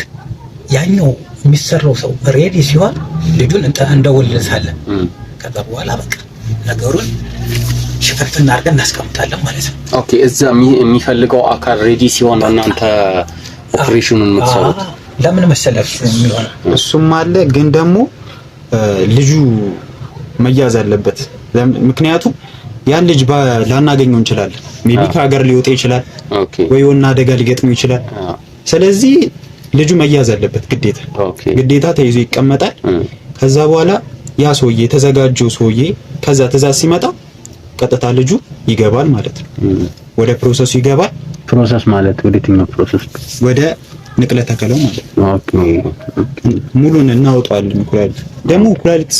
C: ያኛው የሚሰራው ሰው ሬዲ ሲሆን ልጁን እንደወልሳለን። ከዛ በኋላ በቃ ነገሩን ሽፍንፍና አድርገን እናስቀምጣለን ማለት ነው።
D: ኦኬ እዛ የሚፈልገው አካል ሬዲ ሲሆን እናንተ ኦፕሬሽኑን የምትሰሩት
C: ለምን መሰለህ የሚሆነው
A: እሱም አለ። ግን ደግሞ ልጁ መያዝ አለበት። ምክንያቱም ያን ልጅ ላናገኘው እንችላለን። ሜቢ ከሀገር ሊወጣ ይችላል፣ ወይ የሆነ አደጋ ሊገጥመው ይችላል። ስለዚህ ልጁ መያዝ አለበት ግዴታ ተይዞ ይቀመጣል። ከዛ በኋላ ያ ሰውዬ የተዘጋጀው ሰውዬ ከዛ ትዕዛዝ ሲመጣ ቀጥታ ልጁ ይገባል ማለት ነው። ወደ ፕሮሰሱ ይገባል።
B: ፕሮሰስ ማለት ወደየትኛው ፕሮሰስ?
A: ወደ ንቅለ ተከላው ማለት ነው። ኦኬ ሙሉን እናወጣለን። ኩላሊት ደግሞ ኩላሊት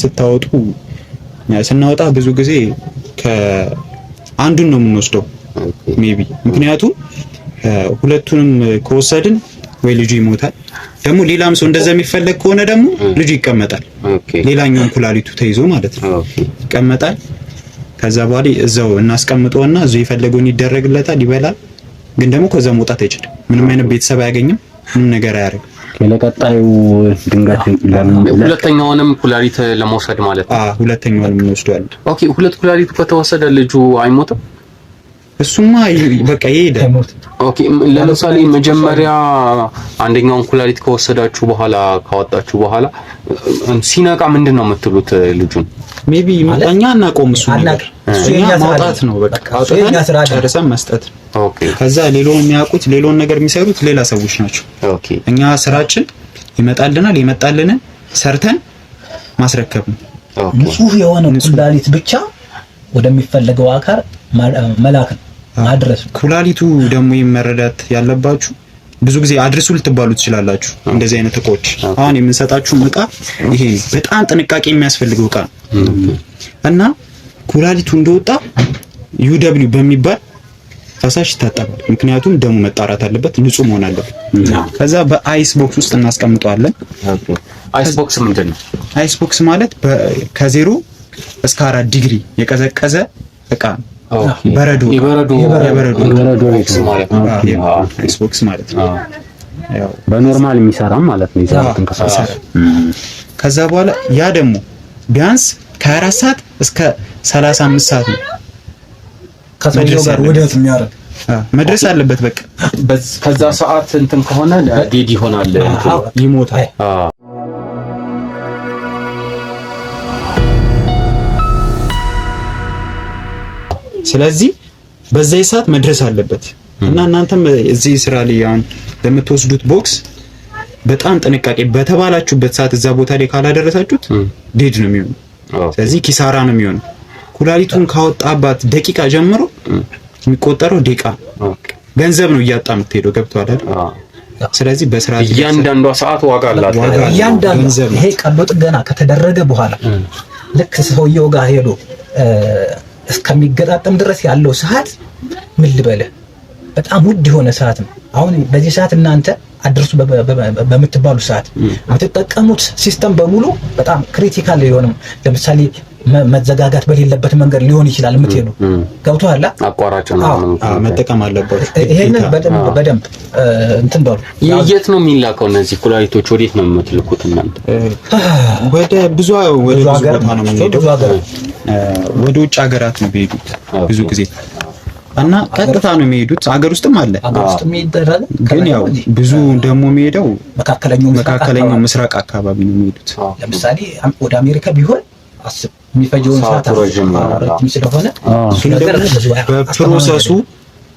A: ስናወጣ ብዙ ጊዜ አንዱን ነው የምንወስደው ሜቢ። ምክንያቱም ሁለቱንም ከወሰድን ወይ ልጁ ይሞታል። ደግሞ ሌላም ሰው እንደዛ የሚፈለግ ከሆነ ደግሞ ልጁ ይቀመጣል። ሌላኛውን ኩላሊቱ ተይዞ ማለት ነው ይቀመጣል። ከዛ በኋላ እዛው እናስቀምጠውና እዛው የፈለገውን ይደረግለታል፣ ይበላል። ግን ደግሞ ከዛ መውጣት አይችልም። ምንም አይነት ቤተሰብ አያገኝም፣ ምንም ነገር አያደርግም።
B: ለቀጣዩ ድንገት
D: ሁለተኛውንም ኩላሊት ለመውሰድ ማለት ነው።
A: ሁለተኛውንም እንወስደዋለን።
D: ኦኬ ሁለት ኩላሊቱ ከተወሰደ ልጁ አይሞትም?
A: እሱማ በቃ ይሄዳል።
D: ኦኬ ለምሳሌ መጀመሪያ አንደኛውን ኩላሊት ከወሰዳችሁ በኋላ ካወጣችሁ በኋላ ሲነቃ ምንድነው የምትሉት ልጁን?
A: ሜቢ እኛ እናቆም እሱ ማውጣት ነው በቃ አውጥተን ጨርሰን መስጠት።
D: ኦኬ
A: ከዛ ሌላውን ነገር የሚሰሩት ሌላ ሰዎች ናቸው።
D: ኦኬ
A: እኛ ስራችን የመጣልንን ሰርተን ማስረከብ ነው።
C: ንጹህ የሆነ ኩላሊት ብቻ ወደሚፈልገው አካል መላክ ማድረስ።
A: ኩላሊቱ ደግሞ መረዳት ያለባችሁ ብዙ ጊዜ አድርሱ ልትባሉ ትችላላችሁ። እንደዚህ አይነት እቃዎች አሁን የምንሰጣችሁ እቃ ይሄ በጣም ጥንቃቄ የሚያስፈልገው እቃ እና ኩላሊቱ እንደወጣ UW በሚባል ፈሳሽ ይታጠባል። ምክንያቱም ደሙ መጣራት አለበት፣ ንጹህ መሆን አለበት። ከዛ በአይስ ቦክስ ውስጥ እናስቀምጠዋለን።
D: አይስ ቦክስ ምንድን ነው?
A: አይስ ቦክስ ማለት ከ0 እስከ 4 ዲግሪ የቀዘቀዘ እቃ ነው። በረዶ አይስ ቦክስ ማለት ነው። ያው
B: በኖርማል የሚሰራም ማለት ነው። ይሰራል።
A: ከዛ በኋላ ያ ደግሞ ቢያንስ ከ24 ሰዓት እስከ 35 ሰዓት ነው
C: ከሰውየው ጋር ወደት የሚያደርግ
A: መድረስ አለበት። በቃ
D: ከዛ ሰዓት እንትን ከሆነ ዴድ ይሆናል፣
A: ይሞታል። ስለዚህ በዚህ ሰዓት መድረስ አለበት እና እናንተም እዚህ ስራ ላይ አሁን ለምትወስዱት ቦክስ በጣም ጥንቃቄ በተባላችሁበት ሰዓት እዛ ቦታ ላይ ካላደረሳችሁት ዴድ ነው የሚሆነው። ስለዚህ ኪሳራ ነው የሚሆነው። ኩላሊቱን ካወጣባት ደቂቃ ጀምሮ የሚቆጠረው ደቂቃ ገንዘብ ነው እያጣ የምትሄደው። ገብቷል አይደል? ስለዚህ በስራ
D: እያንዳንዷ ሰዓት ዋጋ አላት።
C: እያንዳንዱ ይሄ ቀዶ ጥገና ከተደረገ በኋላ ልክ ሰውየው ጋር ሄዶ እስከሚገጣጠም ድረስ ያለው ሰዓት ምን ልበልህ በጣም ውድ የሆነ ሰዓት ነው። አሁን በዚህ ሰዓት እናንተ አድርሱ በምትባሉ ሰዓት የምትጠቀሙት ሲስተም በሙሉ በጣም ክሪቲካል የሆነ ለምሳሌ መዘጋጋት በሌለበት መንገድ ሊሆን ይችላል የምትሄዱ። ገብቶሃል?
D: አቋራጭ ነው
A: መጠቀም አለባችሁ።
C: ይሄንን በደንብ እንትን በሉ።
D: የት ነው የሚላከው? እነዚህ ኩላሊቶች ወዴት ነው የምትልኩት እናንተ?
A: ወደ ብዙ ቦታ ነው የሚሄደው። ወደ ውጭ ሀገራት ነው የሚሄዱት ብዙ ጊዜ እና ቀጥታ ነው የሚሄዱት። ሀገር ውስጥም አለ፣ ግን ያው ብዙ ደግሞ የሚሄደው መካከለኛው ምስራቅ አካባቢ ነው የሚሄዱት።
C: ለምሳሌ ወደ አሜሪካ ቢሆን አስብ የሚፈጀውን ሰዓት ረጅም ስለሆነ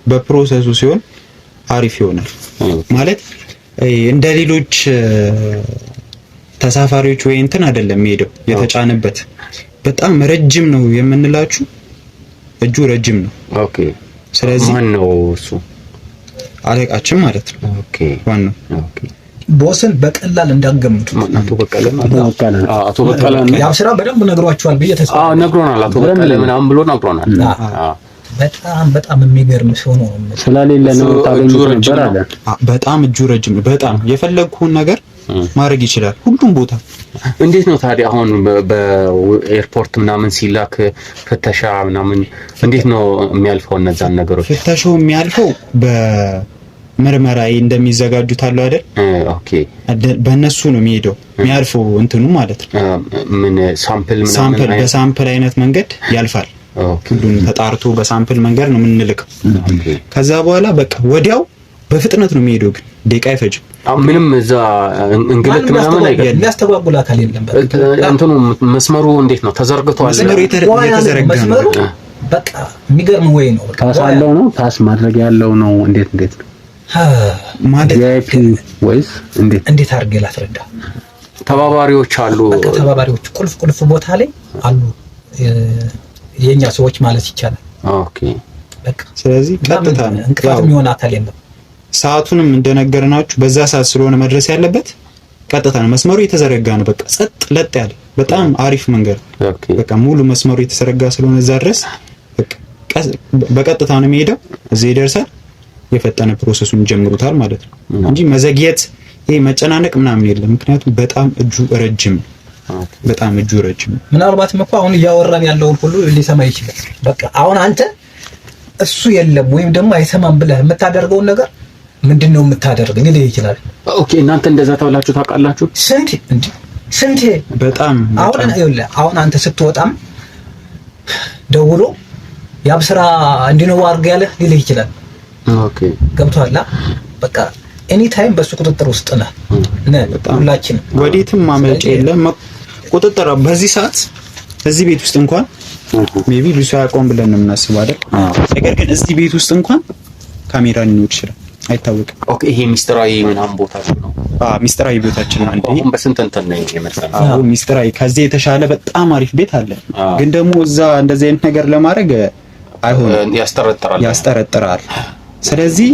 A: በፕሮሰሱ ሲሆን አሪፍ ይሆናል ማለት እንደ ሌሎች ተሳፋሪዎች ወይ እንትን አይደለም የሚሄደው የተጫነበት በጣም ረጅም ነው የምንላችሁ እጁ ረጅም ነው።
D: ኦኬ።
A: ስለዚህ
D: ማን ነው እሱ?
A: አለቃችን ማለት ነው።
D: ኦኬ።
A: ዋናው
D: ኦኬ።
C: ቦስን በቀላል እንዳገምቱ
D: አቶ በቀለ
C: ያው ስራ በደንብ ነግሯቸዋል ብዬ ተስፋ
D: ነግሮናል። አቶ በቀለ ምናምን ብሎ ነግሮናል።
C: በጣም የሚገርም ሰው ነው።
B: ስለሌለ ነው ታገኙት ነበር አለ።
A: በጣም እጁ ረጅም ነው። በጣም የፈለግኩን ነገር ማድረግ ይችላል ሁሉም ቦታ።
D: እንዴት ነው ታዲያ አሁን በኤርፖርት ምናምን ሲላክ ፍተሻ ምናምን እንዴት ነው የሚያልፈው? እነዛን ነገሮች
A: ፍተሻው የሚያልፈው በምርመራ እንደሚዘጋጁት አለው አይደል?
D: ኦኬ።
A: በእነሱ ነው የሚሄደው የሚያልፈው እንትኑ ማለት ነው።
D: ምን ሳምፕል ምናምን
A: በሳምፕል አይነት መንገድ ያልፋል። ሁሉም ተጣርቶ በሳምፕል መንገድ ነው የምንልከው። ከዛ በኋላ በቃ ወዲያው በፍጥነት ነው የሚሄደው፣ ግን ደቂቃ አይፈጅም።
D: ምንም እዛ እንግልት ምናምን አይገርም።
C: የሚያስተጓጉል አካል የለም።
D: እንትኑ መስመሩ እንዴት ነው ተዘርግቷል?
A: መስመሩ የተዘረጋ ነው።
C: በቃ የሚገርም ወይ ነው። በቃ
B: ታሳለው ነው ታስ ማድረግ ያለው ነው። እንዴት ነው
A: ማለት
B: ቪአይፒ ወይስ
C: እንዴት አድርጌ ላስረዳ?
D: ተባባሪዎች አሉ።
C: በቃ ተባባሪዎች ቁልፍ ቦታ ላይ አሉ፣ የኛ ሰዎች ማለት ይቻላል።
D: ኦኬ።
C: በቃ
A: ስለዚህ ቀጥታ ነው
C: እንቅፋት የሚሆን አካል የለም።
A: ሰዓቱንም እንደነገርናችሁ በዛ ሰዓት ስለሆነ መድረስ ያለበት ቀጥታ ነው። መስመሩ የተዘረጋ ነው። በቃ ጸጥ ለጥ ያለ በጣም አሪፍ መንገድ። በቃ ሙሉ መስመሩ የተዘረጋ ስለሆነ እዛ ድረስ በቀጥታ ነው የሚሄደው። እዚህ ይደርሳል። የፈጠነ ፕሮሰሱን ጀምሩታል ማለት ነው እንጂ መዘግየት ይሄ መጨናነቅ ምናምን የለም። ምክንያቱም በጣም እጁ ረጅም ነው። በጣም እጁ ረጅም ነው።
C: ምናልባትም እኮ አሁን እያወራን ያለውን ሁሉ ሊሰማ ይችላል። በቃ አሁን አንተ እሱ የለም ወይም ደግሞ አይሰማም ብለህ የምታደርገውን ነገር ምንድነው የምታደርገው ሊል ይችላል።
D: ኦኬ። እናንተ እንደዛ ተብላችሁ ታውቃላችሁ?
C: ስንቴ
A: በጣም
C: አሁን አንተ ስትወጣም ደውሎ ያብ ስራ እንዲነው አድርግ ያለ ሊል ይችላል።
D: ኦኬ።
C: ገብቶሃል? በቃ ኤኒ ታይም በሱ ቁጥጥር ውስጥ ነህ። ሁላችንም
A: ወዴትም ማመልጫ የለም። ቁጥጥር በዚህ ሰዓት እዚህ ቤት ውስጥ እንኳን ሜቢ ሉሲ ያቆም ብለን ነው የምናስበው አይደል? ነገር ግን እዚህ ቤት ውስጥ እንኳን ካሜራ ሊኖር ይችላል፣ አይታወቅም።
D: ኦኬ። ይሄ ሚስጥራዊ ምናምን ቦታችን ነው።
A: ሚስጥራዊ ቦታችን ነው።
D: አሁን በስንት እንትን ነው የመሰለው?
A: አዎ ሚስጥራዊ። ከዚህ የተሻለ በጣም አሪፍ ቤት አለ፣ ግን ደግሞ እዛ እንደዚህ አይነት ነገር ለማድረግ አይሆንም፣ ያስጠረጥራል። ስለዚህ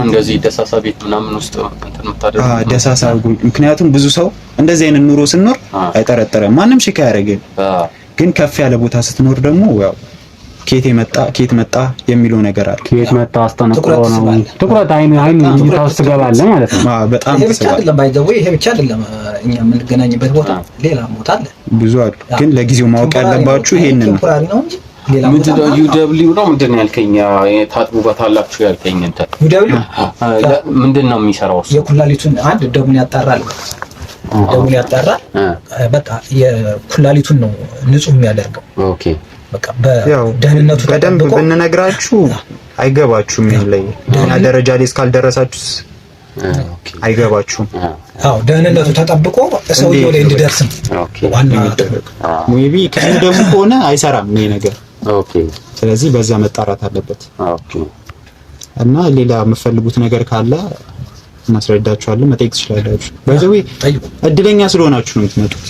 D: እንደዚህ ደሳሳ ቤት ምናምን ውስጥ እንትን የምታደርገው
A: ደሳሳ። ምክንያቱም ብዙ ሰው እንደዚህ አይነት ኑሮ ስንኖር አይጠረጥርም፣ ማንም ሺካ ያደርግም። ግን ከፍ ያለ ቦታ ስትኖር ደግሞ ያው ኬት መጣ የሚለው ነገር አለ።
B: ኬት መጣ አስተነቅሮ ነው ትኩረት አይን እይታ ውስጥ ገባለ ማለት ነው።
A: በጣም
C: ይሄ ብቻ አይደለም ባይዘው፣ ይሄ ብቻ አይደለም። እኛ የምንገናኝበት ቦታ ሌላ ቦታ አለ፣ ብዙ
A: አሉ። ግን ለጊዜው ማወቅ ያለባችሁ ይሄንን ነው።
D: ምንድነው ዩደብሊው ነው ምንድነው ያልከኝ? ታጥቡበታላችሁ ያልከኝ እንትን
C: ዩደብሊው
D: ምንድነው የሚሰራው?
C: የኩላሊቱን አንድ ደሙን ያጣራል። ደሙን ያጣራል። በቃ የኩላሊቱን ነው ንጹህ የሚያደርገው።
D: ኦኬ።
C: በቃ በደህንነቱ
A: በደንብ ብንነግራችሁ አይገባችሁም። ይሄን ላይ እኛ ደረጃ ላይ እስካልደረሳችሁ አይገባችሁም።
C: አዎ ደህንነቱ ተጠብቆ ሰውየው ላይ እንዲደርስ ዋና
A: ሙይቢ ከዚህ ደግሞ ከሆነ አይሰራም ይሄ ነገር። ስለዚህ በዛ መጣራት አለበት። እና ሌላ የምትፈልጉት ነገር ካለ ማስረዳችኋለሁ፣ መጠየቅ ትችላላችሁ። በዚህ እድለኛ ስለሆናችሁ ነው የምትመጡት።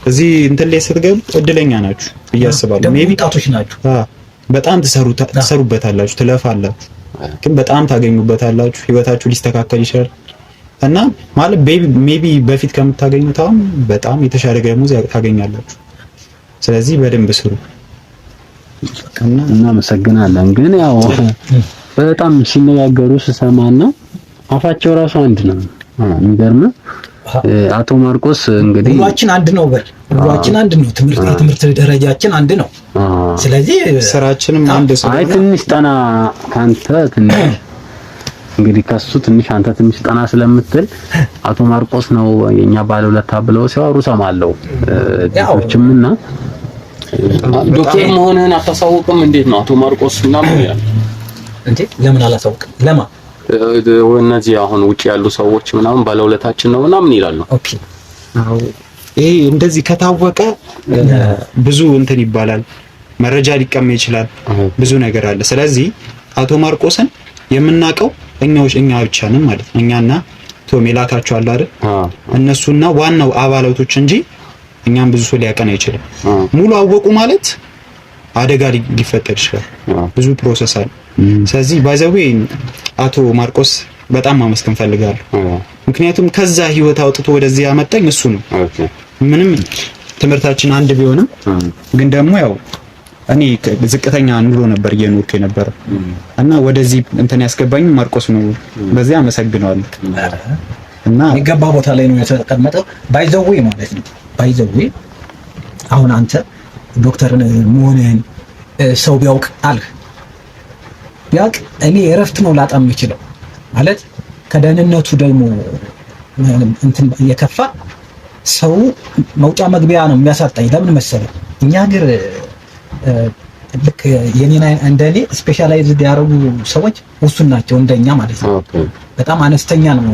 A: እዚህ እንትን ላይ ስትገቡ እድለኛ ናችሁ ብዬ አስባለሁ። ሜቢ
C: ጣቶች ናችሁ።
A: በጣም ትሰሩበታላችሁ፣ ትለፋላችሁ፣ ግን በጣም ታገኙበታላችሁ። ህይወታችሁ ሊስተካከል ይችላል እና ማለት ሜቢ በፊት ከምታገኙት አሁን በጣም የተሻለ ደሞዝ ታገኛላችሁ። ስለዚህ በደንብ ስሩ
B: እና እናመሰግናለን። ግን ያው በጣም ሲነጋገሩ ስሰማና አፋቸው ራሱ አንድ ነው። የሚገርም አቶ ማርቆስ እንግዲህ
C: ሁላችን አንድ ነው በል ሁላችን አንድ ነው። የትምህርት ደረጃችን አንድ ነው። ስለዚህ
A: ስራችንም አንድ ሰው
B: አይ ትንሽ ጠና ካንተ ትንሽ እንግዲህ ከሱ ትንሽ አንተ ትንሽ ጠና ስለምትል አቶ ማርቆስ ነው የኛ ባለውለታ ብለው ሲያወሩ ሰማለሁ። ዶክተርና
D: ዶክተር መሆንህን አታሳውቅም? እንዴት ነው አቶ ማርቆስ ምናምን ይላል
C: እንዴ? ለምን አላሳውቅም? ለማ
D: እነዚህ አሁን ውጪ ያሉ ሰዎች ምናምን ባለውለታችን ነው ምናምን ይላሉ።
C: ኦኬ
A: አዎ ይሄ እንደዚህ ከታወቀ ብዙ እንትን ይባላል፣ መረጃ ሊቀማ ይችላል፣ ብዙ ነገር አለ። ስለዚህ አቶ ማርቆስን የምናውቀው እኛ ብቻ ነን ማለት ነው። እኛና ቶም የላካቸው አለ አይደል? እነሱና ዋናው አባላቶች እንጂ እኛም ብዙ ሰው ሊያቀና አይችልም። ሙሉ አወቁ ማለት አደጋ ሊፈጠር ይችላል። ብዙ ፕሮሰስ አለ። ስለዚህ ባይዘዌ አቶ ማርቆስ በጣም ማመስገን ፈልጋለሁ። ምክንያቱም ከዛ ህይወት አውጥቶ ወደዚህ ያመጣኝ እሱ ነው። ምንም ትምህርታችን አንድ ቢሆንም ግን ደግሞ ያው እኔ ዝቅተኛ ኑሮ ነበር እየኖርኩ የነበረው እና ወደዚህ እንትን ያስገባኝ ማርቆስ ነው። በዚህ አመሰግናለሁ። እና
C: የገባ ቦታ ላይ ነው የተቀመጠው። ባይዘዌ ማለት ነው። ባይዘዌ አሁን አንተ ዶክተር መሆንህን ሰው ቢያውቅ አልህ ቢያውቅ እኔ እረፍት ነው ላጣ የምችለው ማለት ከደህንነቱ ደግሞ እንትን የከፋ ሰው መውጫ መግቢያ ነው የሚያሳጣኝ። ለምን መሰለህ እኛ ሀገር ልክ የኔና እንደኔ ስፔሻላይዝድ ያደረጉ ሰዎች ውሱን ናቸው፣ እንደኛ ማለት ነው። በጣም አነስተኛ ነው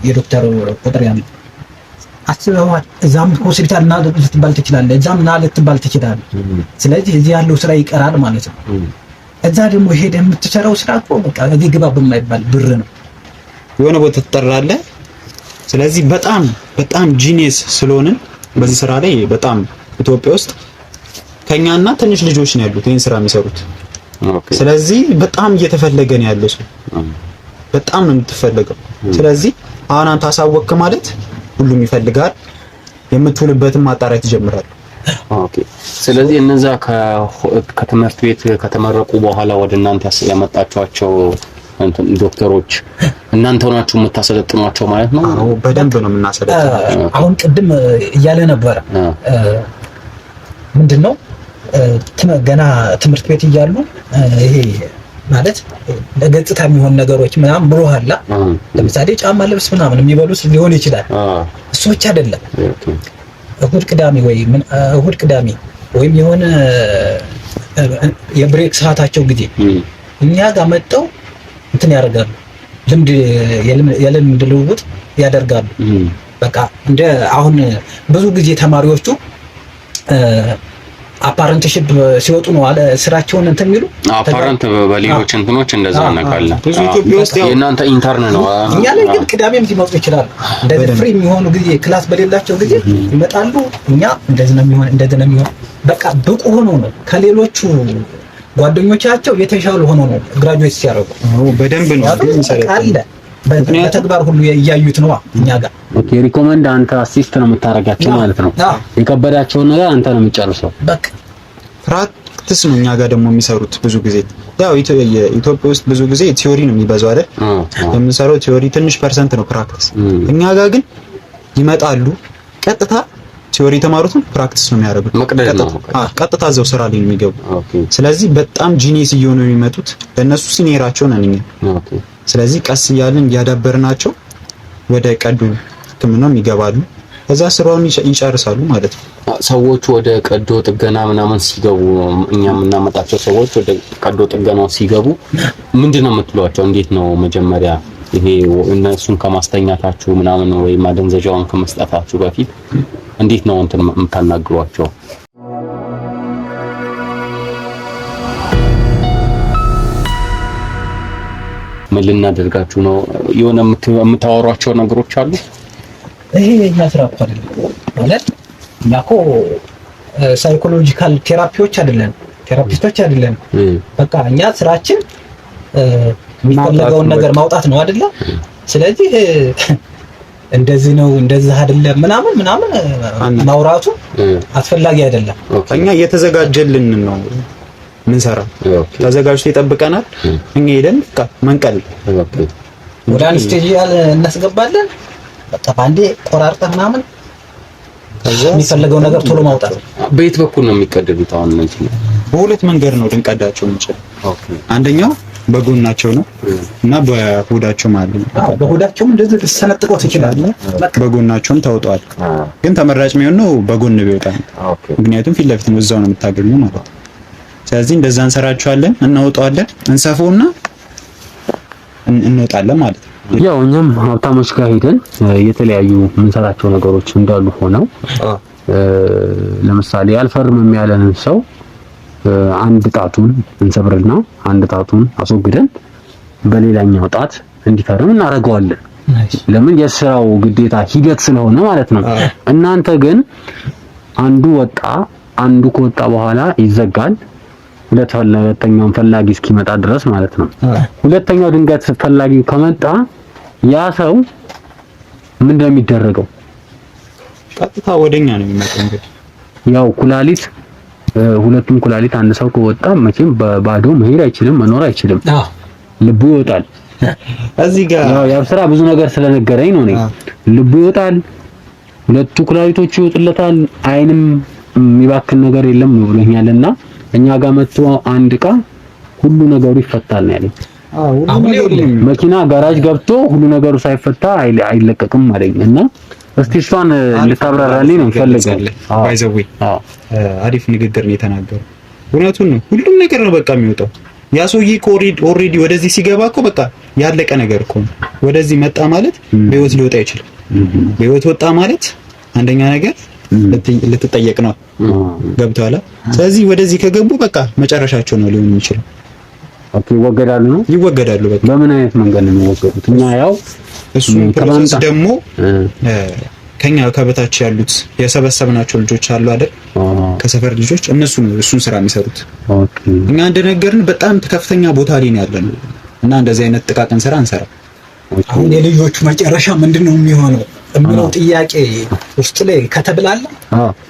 C: የዶክተር ቁጥር ያለው። አስበዋል። እዛም ሆስፒታል እና ልትባል ትችላለህ፣ እዛም እና ልትባል ትችላለህ። ስለዚህ እዚህ ያለው ስራ ይቀራል ማለት ነው። እዛ ደግሞ ሄደ የምትሰራው ስራ እኮ በቃ እዚህ ግባ በማይባል ብር ነው
A: የሆነ ቦታ ትጠራለህ። ስለዚህ በጣም ጂኒየስ ስለሆንን በዚህ ስራ ላይ በጣም ኢትዮጵያ ውስጥ ከኛና ትንሽ ልጆች ነው ያሉት ይሄን ስራ የሚሰሩት። ስለዚህ በጣም እየተፈለገ ነው ያለው ሰው በጣም ነው የምትፈልገው። ስለዚህ አሁን አንተ አሳወቅክ ማለት ሁሉም ይፈልጋል። የምትውልበትን ማጣራት ይጀምራል።
D: ኦኬ። ስለዚህ እነዛ ከትምህርት ቤት ከተመረቁ በኋላ ወደ እናንተ ያመጣችኋቸው ዶክተሮች እናንተ ሆናችሁ የምታሰለጥኗቸው ማለት ነው?
A: አዎ በደንብ ነው የምናሰለጥነው።
C: አሁን ቅድም እያለ ነበረ ምንድነው ገና ትምህርት ቤት እያሉ ይሄ ማለት ለገጽታ የሚሆን ነገሮች ምናምን ብሎሃላ። ለምሳሌ ጫማ፣ ልብስ ምናምን የሚበሉት ሊሆን ይችላል። እሱ ብቻ አይደለም። እሁድ ቅዳሜ ወይም የሆነ የብሬክ ሰዓታቸው ጊዜ እኛ ጋር መጥተው እንትን ያደርጋሉ። የልምድ ልውውጥ ያደርጋሉ። በቃ እንደ አሁን ብዙ ጊዜ ተማሪዎቹ አፓረንትሺፕ ሲወጡ ነው አለ ስራቸውን እንትን የሚሉ
D: አፓረንት በሌሎች እንትኖች እንደዛ እናቃለን። ብዙ ኢትዮጵያ ውስጥ የእናንተ ኢንተርን ነው።
C: እኛ ላይ ግን ቅዳሜም ሊመጡ ይችላሉ። እንደዚህ ፍሪ የሚሆኑ ጊዜ ክላስ በሌላቸው ጊዜ ይመጣሉ። እኛ እንደዚህ ነው የሚሆን በቃ ብቁ ሆኖ ነው ከሌሎቹ ጓደኞቻቸው የተሻሉ ሆኖ ነው ግራጁዌት ሲያደርጉ።
A: በደንብ ነው
C: አለ በተግባር ሁሉ እያዩት ነው እኛ ጋር።
B: ኦኬ ሪኮመንድ አንተ አሲስት ነው የምታረጋቸው ማለት ነው። የከበዳቸውን ነገር አንተ ነው የምትጨርሰው።
C: በቃ
A: ፕራክቲስ ነው እኛ ጋር ደግሞ የሚሰሩት ብዙ ጊዜ። ያው ኢትዮጵያ ውስጥ ብዙ ጊዜ ቲዮሪ ነው የሚበዛው አይደል? የምንሰራው ቲዮሪ ትንሽ ፐርሰንት ነው ፕራክቲስ። እኛ ጋር ግን ይመጣሉ ቀጥታ ቲዮሪ ተማሩትን ፕራክቲስ ነው የሚያደርጉት። ቀጥታ እዛው ስራ ላይ ነው የሚገቡ። ስለዚህ በጣም ጂኒየስ እየሆኑ ነው የሚመጡት። ለነሱ ሲኒየራቸው ነን እኛ። ስለዚህ ቀስ እያልን እያዳበርናቸው ወደ ቀዶ ሕክምናም ይገባሉ። ከዛ ስራውን ይጨርሳሉ ማለት ነው።
D: ሰዎች ወደ ቀዶ ጥገና ምናምን ሲገቡ እኛ የምናመጣቸው ሰዎች ወደ ቀዶ ጥገናው ሲገቡ ምንድነው የምትሏቸው? እንዴት ነው መጀመሪያ ይሄ እነሱን ከማስተኛታችሁ ምናምን ወይ ማደንዘዣውን ከመስጠታችሁ በፊት እንዴት ነው እንትን የምታናግሯቸው? ምን ልናደርጋችሁ ነው? የሆነ የምታወሯቸው ነገሮች አሉ?
C: ይሄ የኛ ስራ እኮ አይደለም ማለት እኛ እኮ ሳይኮሎጂካል ቴራፒዎች አይደለም፣ ቴራፒስቶች አይደለም። በቃ እኛ ስራችን የሚፈለገውን ነገር ማውጣት ነው አይደለ? ስለዚህ እንደዚህ ነው እንደዚህ አይደለም ምናምን ማውራቱ አስፈላጊ አይደለም።
A: እኛ እየተዘጋጀልን ነው ምንሰራ፣ ተዘጋጅቶ ይጠብቀናል። እኛ ሄደን በቃ መንቀል
C: ወደ አንስቴጂያ እናስገባለን። በቃ ባንዴ ቆራርጠህ ምናምን የሚፈልገው ነገር ቶሎ ማውጣት።
D: በየት በኩል ነው የሚቀደዱት? አሁን እነዚህ
A: በሁለት መንገድ ነው ልንቀዳቸው የምንችለው። አንደኛው በጎናቸው ነው እና በሆዳቸው ማለት ነው።
C: በሆዳቸውም እንደዚህ ልትሰነጥቀው ትችላለህ።
A: በጎናቸውም ታውጣዋል። ግን ተመራጭ የሚሆነው በጎን ቢወጣ ነው። ምክንያቱም ፊት ለፊት ነው፣ እዛው ነው የምታገኙ ማለት ነው። ስለዚህ እንደዛ እንሰራቸዋለን፣ እናወጣዋለን፣ እንሰፈውና እንወጣለን ማለት ነው።
B: ያው እኛም ሀብታሞች ጋር ሄደን የተለያዩ የምንሰራቸው ነገሮች እንዳሉ ሆነው ለምሳሌ አልፈርምም ያለንን ሰው አንድ ጣቱን እንሰብርና አንድ ጣቱን አስወግደን በሌላኛው ጣት እንዲፈርም እናደርገዋለን። ለምን? የስራው ግዴታ ሂደት ስለሆነ ማለት ነው። እናንተ ግን አንዱ ወጣ፣ አንዱ ከወጣ በኋላ ይዘጋል። ሁለተኛውን ፈላጊ እስኪመጣ ድረስ ማለት ነው። ሁለተኛው ድንገት ፈላጊው ከመጣ ያ ሰው ምንድነው የሚደረገው?
A: ቀጥታ ወደኛ ነው የሚመጣው። እንግዲህ
B: ያው ኩላሊት፣ ሁለቱም ኩላሊት አንድ ሰው ከወጣ መቼም በባዶ መሄድ አይችልም፣ መኖር አይችልም። ልቡ ይወጣል።
A: እዚህ ጋር
B: ያው ስራ ብዙ ነገር ስለነገረኝ ነው። ልቡ ይወጣል፣ ሁለቱ ኩላሊቶቹ ይወጡለታል፣ አይንም የሚባክን ነገር የለም ብሎኛልና እኛ ጋር መጥቶ አንድ ዕቃ ሁሉ ነገሩ ይፈታል ነው ያለኝ። መኪና ጋራጅ ገብቶ ሁሉ ነገሩ ሳይፈታ አይለቀቅም ማለት እና እስቲ እሷን ልታብራራልኝ ነው ፈልገው።
A: ባይዘዌ አሪፍ ንግግር ነው የተናገረው። እውነቱን ነው። ሁሉም ነገር ነው በቃ የሚወጣው። ያ ሰውዬ ኦልሬዲ ወደዚህ ሲገባ እኮ በቃ ያለቀ ነገር እኮ ነው። ወደዚህ መጣ ማለት በህይወት ሊወጣ ይችላል። በህይወት ወጣ ማለት አንደኛ ነገር ልትጠየቅ ነው። ገብቷል። ስለዚህ ወደዚህ ከገቡ በቃ መጨረሻቸው ነው ሊሆን የሚችለው።
B: ኦኬ፣ ይወገዳሉ ነው
A: ይወገዳሉ። በቃ
B: በምን አይነት መንገድ ነው የሚወገዱት? እኛ ያው
A: እሱ ፕሮሰስ ደግሞ ከኛ ከበታች ያሉት የሰበሰብናቸው ልጆች አሉ አይደል? ከሰፈር ልጆች እነሱ ነው እሱን ስራ የሚሰሩት።
B: ኦኬ፣
A: እኛ እንደነገርን በጣም ከፍተኛ ቦታ ላይ ነው ያለነው እና እንደዚህ አይነት ጥቃቅን ስራ እንሰራ።
C: አሁን የልጆቹ መጨረሻ ምንድነው የሚሆነው የሚለው ጥያቄ ውስጥ ላይ ከተብላላ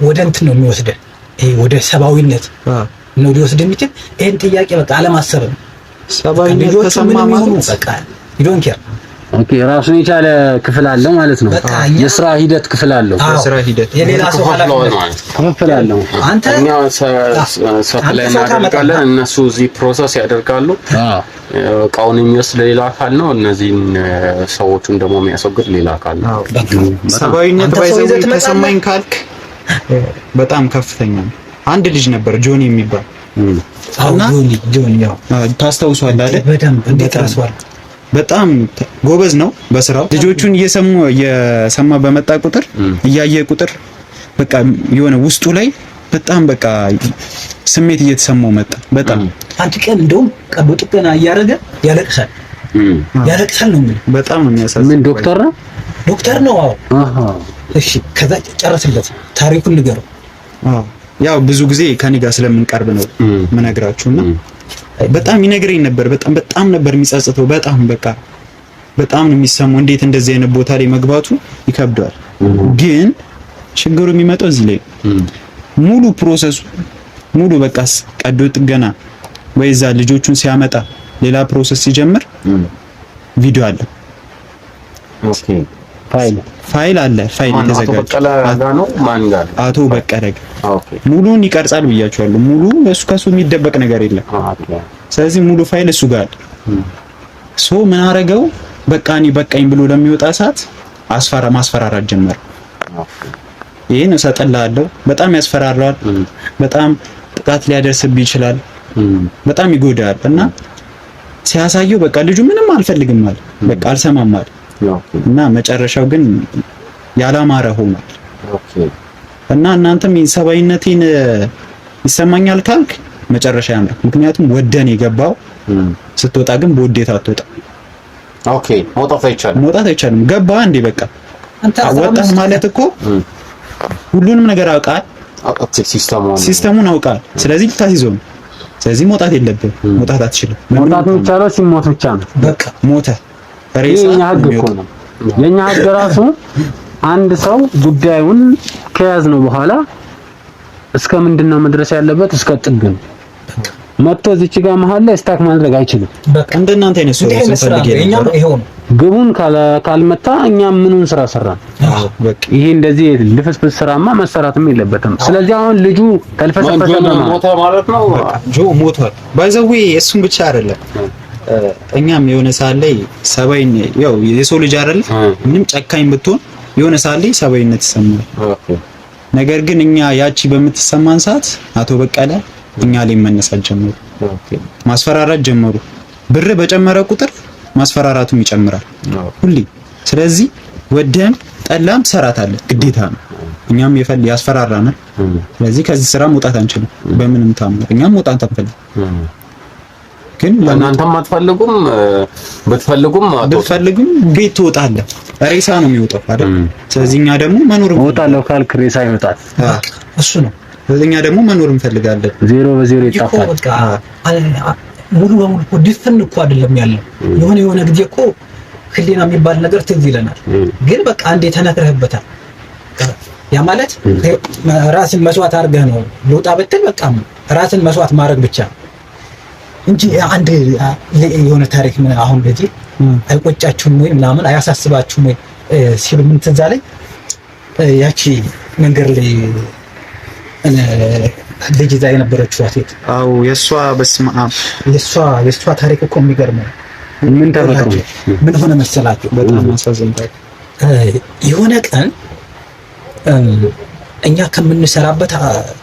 C: ወደ እንትን ነው የሚወስደን። ይሄ ወደ ሰባዊነት ነው ሊወስድ የሚችል። ይሄን ጥያቄ በቃ አለማሰብ ነው።
A: ሰባዊነት ተሰማ ማለት
C: በቃ ዶንት ኬር።
B: ኦኬ፣ ራሱን የቻለ ክፍል አለው ማለት ነው። የስራ ሂደት ክፍል አለው።
A: የስራ ሂደት
C: የሌላ ሰው ኃላፊነት
B: ክፍል አለው።
C: አንተ
D: እኛ ሰፕላይ እናደርጋለን፣ እነሱ እዚህ ፕሮሰስ ያደርጋሉ። እቃውን የሚወስድ ሌላ አካል ነው። እነዚህን ሰዎቹን ደግሞ የሚያስወግድ ሌላ አካል ነው።
A: ሰባዊነት ባይዘው ተሰማኝ ካልክ በጣም ከፍተኛ ነው። አንድ ልጅ ነበር ጆኒ የሚባል እና
C: ጆኒ ያው
A: ታስታውሷል አይደል?
C: በደንብ እንዴት ራስዋል።
A: በጣም ጎበዝ ነው በስራው። ልጆቹን እየሰማ በመጣ ቁጥር እያየ ቁጥር በቃ የሆነ ውስጡ ላይ በጣም በቃ ስሜት እየተሰማው መጣ። በጣም
C: አንድ ቀን እንደውም ቀዶ ጥገና እያደረገ ያለቅሳል ነው የሚለው።
A: በጣም ነው የሚያሳዝነው።
B: ምን ዶክተር ነው?
A: አዎ።
C: እሺ፣ ከዛ ጨረስለት ታሪኩን ንገረው።
A: አዎ፣ ያው ብዙ ጊዜ ከኔ ጋር ስለምንቀርብ ነው የምነግራችሁና በጣም ይነግረኝ ነበር። በጣም ነበር የሚጸጽተው። በጣም ነው የሚሰማው። እንዴት እንደዚህ አይነት ቦታ ላይ መግባቱ ይከብዳል። ግን ችግሩ የሚመጣው እዚህ ላይ ሙሉ ፕሮሰሱ ሙሉ በቃ ቀዶ ጥገና ወይ እዛ ልጆቹን ሲያመጣ ሌላ ፕሮሰስ ሲጀምር ቪዲዮ አለ።
D: ኦኬ፣
A: ፋይል አለ። ፋይል ተዘጋጅቶ አቶ በቀለ ሙሉን ይቀርጻል ብያቸዋለሁ። ሙሉ እሱ ከሱ የሚደበቅ ነገር የለም። ስለዚህ ሙሉ ፋይል እሱ ጋር አለ። ምን አረገው? በቃኝ ብሎ ለሚወጣ ሰዓት ማስፈራራት ጀመረ። ይሄን እሰጥልሃለሁ። በጣም ያስፈራራል። በጣም ጥቃት ሊያደርስብህ ይችላል። በጣም ይጎዳል እና ሲያሳየው በቃ ልጁ ምንም አልፈልግም አለ። በቃ አልሰማም አለ እና መጨረሻው ግን ያላማረ ሆኗል። እና እናንተም ሰብአዊነቴን ይሰማኛል ካልክ መጨረሻ ያምራል። ምክንያቱም ወደን የገባው ስትወጣ ግን በውዴታ አትወጣ።
D: ኦኬ መውጣት አይቻልም። ገባ እንዴ በቃ ወጣህ ማለት እኮ ሁሉንም ነገር አውቃል። ሲስተሙን አውቃል። ስለዚህ ልታስይዘው ነው። ስለዚህ መውጣት የለብህም። መውጣት አትችልም።
B: መውጣት የሚቻለው ሲሞት ብቻ ነው።
A: በቃ ሞተ።
B: የኛ ህግ እኮ ነው። የኛ ህግ ራሱ አንድ ሰው ጉዳዩን ከያዝነው በኋላ እስከ ምንድነው መድረስ ያለበት? እስከ ጥግ ነው። መጥቶ እዚች ጋር መሀል ላይ ስታክ ማድረግ አይችልም።
A: በቃ እንደናንተ አይነት ሰው ስንፈልግ
C: ይሄው ነው።
B: ግቡን ካልመታ እኛ ምኑን ስራ ሰራን?
A: በቃ
B: ይሄ እንደዚህ ልፍስፍስ ስራማ መሰራትም የለበትም። ስለዚህ አሁን ልጁ ተልፈሰፈሰ
D: ማለት ነው።
A: ጆ ሞቷል። ባይዘዌ እሱም ብቻ አይደለም። እኛም የሆነ ሰዓት ላይ ሰባይን ያው የሰው ልጅ አይደል ምንም ጨካኝ ብትሆን የሆነ ሰዓት ላይ ሰባይነት ይሰማል። ነገር ግን እኛ ያቺ በምትሰማን ሰዓት አቶ በቀለ እኛ ላይ መነሳት ጀመሩ። ማስፈራራት ጀመሩ። ብር በጨመረ ቁጥር ማስፈራራቱም ይጨምራል ሁሌ። ስለዚህ ወደም ጠላም ትሰራታለህ፣ ግዴታ ነው። እኛም ያስፈራራናል። ስለዚህ ከዚህ ስራ መውጣት አንችልም በምንም ታምር። እኛም መውጣት አንፈልግም። ግን
D: እናንተም አትፈልጉም። ብትፈልጉም
A: ቤት ትወጣለህ። ሬሳ ነው የሚወጣው አይደል? ስለዚህ እኛ ደግሞ መኖር
B: እወጣለሁ ካልክ ሬሳ ይወጣል።
C: እሱ ነው።
A: እኛ ደግሞ መኖር እንፈልጋለን።
B: 0 በ0 ይጣፋል።
C: ሙሉ በሙሉ እኮ ድፍን እኮ አይደለም ያለው። የሆነ ጊዜ እኮ ህሊና የሚባል ነገር ትዝ ይለናል። ግን በቃ አንዴ ተነክረህበታል። ያ ማለት ራስን መስዋዕት አድርገህ ነው ልውጣ ብትል በቃ ራስን መስዋዕት ማድረግ ብቻ እንጂ አንድ የሆነ ታሪክ አሁን ለዚህ አይቆጫችሁም ወይ ምናምን አያሳስባችሁም ወይ ሲሉ ምን ትዝ አለኝ። ያቺ መንገድ ላይ ልጅ እዛ የነበረችው ሴት
A: የሷ በስመ አብ
C: የሷ ታሪክ እኮ የሚገርም ነው።
B: ምን ተፈጥሮ
C: ምን ሆነ መሰላችሁ?
A: በጣም አሳዝንታል።
C: የሆነ ቀን እኛ ከምንሰራበት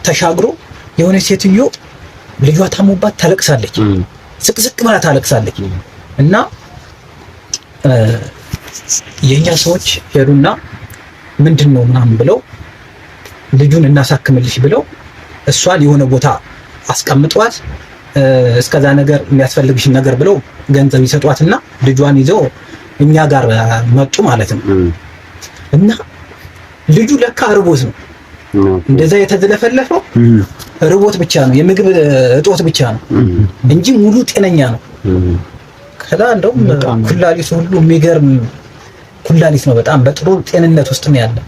C: ተሻግሮ የሆነ ሴትዮ ልጇ ታሞባት ታለቅሳለች። ስቅስቅ ብላ ታለቅሳለች። እና የኛ ሰዎች ሄዱና ምንድነው ምናምን ብለው ልጁን እናሳክምልሽ ብለው እሷን የሆነ ቦታ አስቀምጧት እስከዛ ነገር የሚያስፈልግሽ ነገር ብለው ገንዘብ ይሰጧትና ልጇን ይዘው እኛ ጋር መጡ ማለት ነው። እና ልጁ ለካ ርቦት ነው እንደዛ የተዘለፈለፈው። ርቦት ብቻ ነው፣ የምግብ እጦት ብቻ ነው እንጂ ሙሉ ጤነኛ ነው። ከዛ እንደውም ኩላሊቱ ሁሉ የሚገርም ኩላሊት ነው። በጣም በጥሩ ጤንነት ውስጥ ነው ያለው።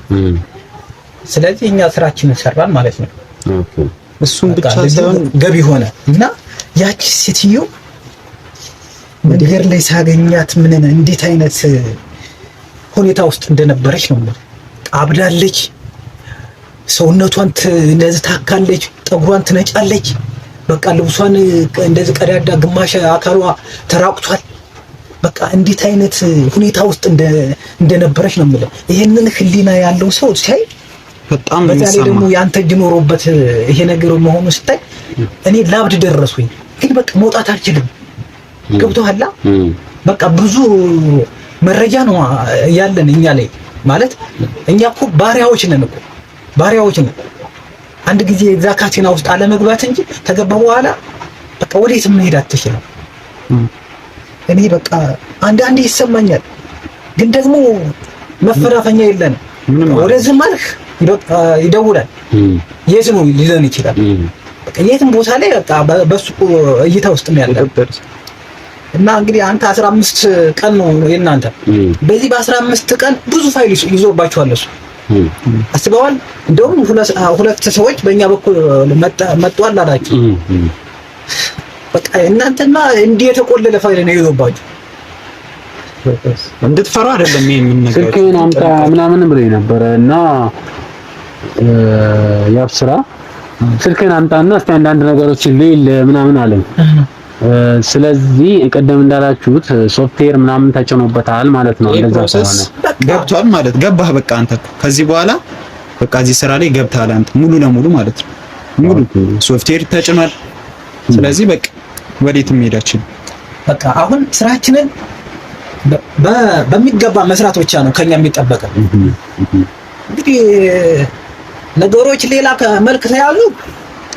C: ስለዚህ እኛ ስራችንን ሰራን ማለት ነው።
A: እሱም ብቻ ሳይሆን
C: ገቢ ሆነ እና ያቺ ሴትዮ መንገድ ላይ ሳገኛት እንዴት አይነት ሁኔታ ውስጥ እንደነበረች ነው። አብዳለች፣ ሰውነቷን እንደዚህ ታካለች፣ ጠጉሯን ትነጫለች። በቃ ልብሷን እንደዚህ ቀዳዳ፣ ግማሽ አካሏ ተራቁቷል። በቃ እንዴት አይነት ሁኔታ ውስጥ እንደነበረች ነው የምልህ። ይሄንን ህሊና ያለው ሰው ሲያይ
A: በጣም
C: በዛ ላይ ደግሞ ያንተ እጅ ኖሮበት ይሄ ነገር መሆኑ ስታይ እኔ ላብድ ደረስኩኝ። ግን በቃ መውጣት አልችልም። ገብቶሃል? በቃ ብዙ መረጃ ነው ያለን እኛ ላይ ማለት እኛ እኮ ባሪያዎች ነን እኮ ባሪያዎች ነን። አንድ ጊዜ እዛ ካቴና ውስጥ አለመግባት እንጂ ተገባ በኋላ በቃ ወዴትም መሄድ አትችልም። እኔ በቃ አንዳንዴ ይሰማኛል፣ ግን ደግሞ መፈናፈኛ የለንም። ወደዚህ ማለት ይደውላል፣ የት ነው ሊለን ይችላል። በቃ የትም ቦታ ላይ በቃ በሱ እይታ ውስጥ ነው ያለው። እና እንግዲህ አንተ 15 ቀን ነው የእናንተ። በዚህ በ15 ቀን ብዙ ፋይል ይዞባችኋል እሱ። አስበዋል። እንደውም ሁለት ሰዎች በእኛ በኩል መጥቷል አላችሁ። በቃ እናንተማ እንዲህ የተቆለለ ፋይል ነው ይዞባችሁ።
A: እንድትፈራ አይደለም ይሄ ምን ነገር
B: ስልኬን አምጣ ምናምን ብለኝ ነበረ እና ያብስራ ስልኬን አምጣና እስቲ አንዳንድ ነገሮችን ልይል ምናምን አለኝ። ስለዚህ ቀደም እንዳላችሁት ሶፍትዌር ምናምን ተጭኖበታል ማለት ነው። እንደዛ ስለሆነ
A: ገብቷል ማለት ገባህ። በቃ አንተ ከዚህ በኋላ በቃ እዚህ ስራ ላይ ገብተሃል አንተ ሙሉ ለሙሉ ማለት ነው። ሙሉ ሶፍትዌር ተጭኗል። ስለዚህ በቃ ወዴትም ሄዳችን
C: በቃ አሁን ስራችንን በሚገባ መስራት ብቻ ነው ከኛ የሚጠበቀው። እንግዲህ ነገሮች ሌላ መልክ ተያዙ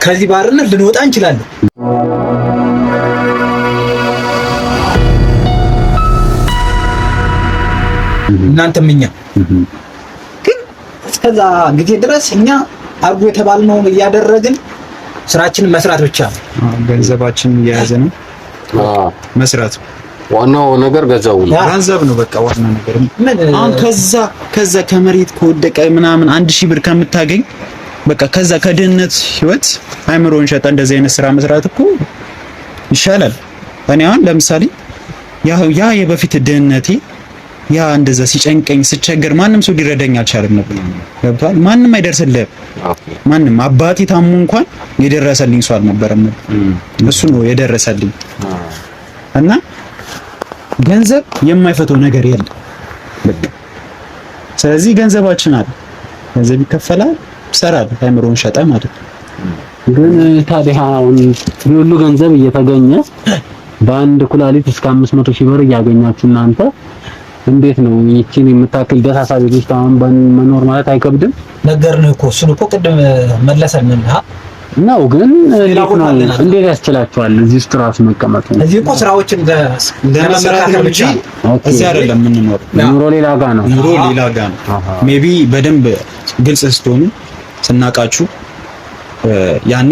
C: ከዚህ ባርነት ልንወጣ እንችላለን። እናንተም እኛ ግን እስከዛ ጊዜ ድረስ እኛ አርጎ የተባልነውን እያደረግን ስራችንን መስራት ብቻ ነው።
A: ገንዘባችንን እየያዝን መስራት
D: ዋናው ነገር
A: ገንዘብ ነው። በቃ ዋናው ነገር አሁን ከዛ ከመሬት ከወደቀ ምናምን 1000 ብር ከምታገኝ በቃ ከዛ ከድህነት ህይወት አይምሮን ሸጠ እንደዚህ አይነት ስራ መስራት እኮ ይሻላል። እኔ አሁን ለምሳሌ ያ የበፊት ድህነቴ ያ እንደዛ ሲጨንቀኝ ስቸገር ማንም ሰው ሊረዳኝ አልቻለም ነበር። ገብቷል? ማንም አይደርስልህም። ማንም አባቴ ታሙ እንኳን የደረሰልኝ ሰው አልነበረም። እሱ ነው የደረሰልኝ። እና ገንዘብ የማይፈተው ነገር የለም። ስለዚህ ገንዘባችን አለ፣ ገንዘብ ይከፈላል፣ ይሰራል፣ አይምሮን ሸጠ ማለት ነው።
B: ግን ታዲያ አሁን ሁሉ ገንዘብ እየተገኘ በአንድ ኩላሊት እስከ 500 ሺህ ብር እያገኛችሁ እናንተ እንዴት ነው ይቺን የምታክል ደሳሳ ቤት ውስጥ አሁን መኖር ማለት አይከብድም?
C: ነገርንህ እኮ እሱን እኮ ቅድም መለሰንና
B: ነው። ግን እንዴት ያስችላችኋል እዚህ ውስጥ ራሱ መቀመጡ?
C: እዚህ እኮ ስራዎችን ለመስራት ብቻ
A: እዚህ አይደለም የምንኖረው።
B: ኑሮ ሌላ ጋር ነው።
A: ኑሮ ሌላ ጋር ነው። ሜቢ በደንብ ግልጽ ስትሆኑ ስናቃችሁ ያኔ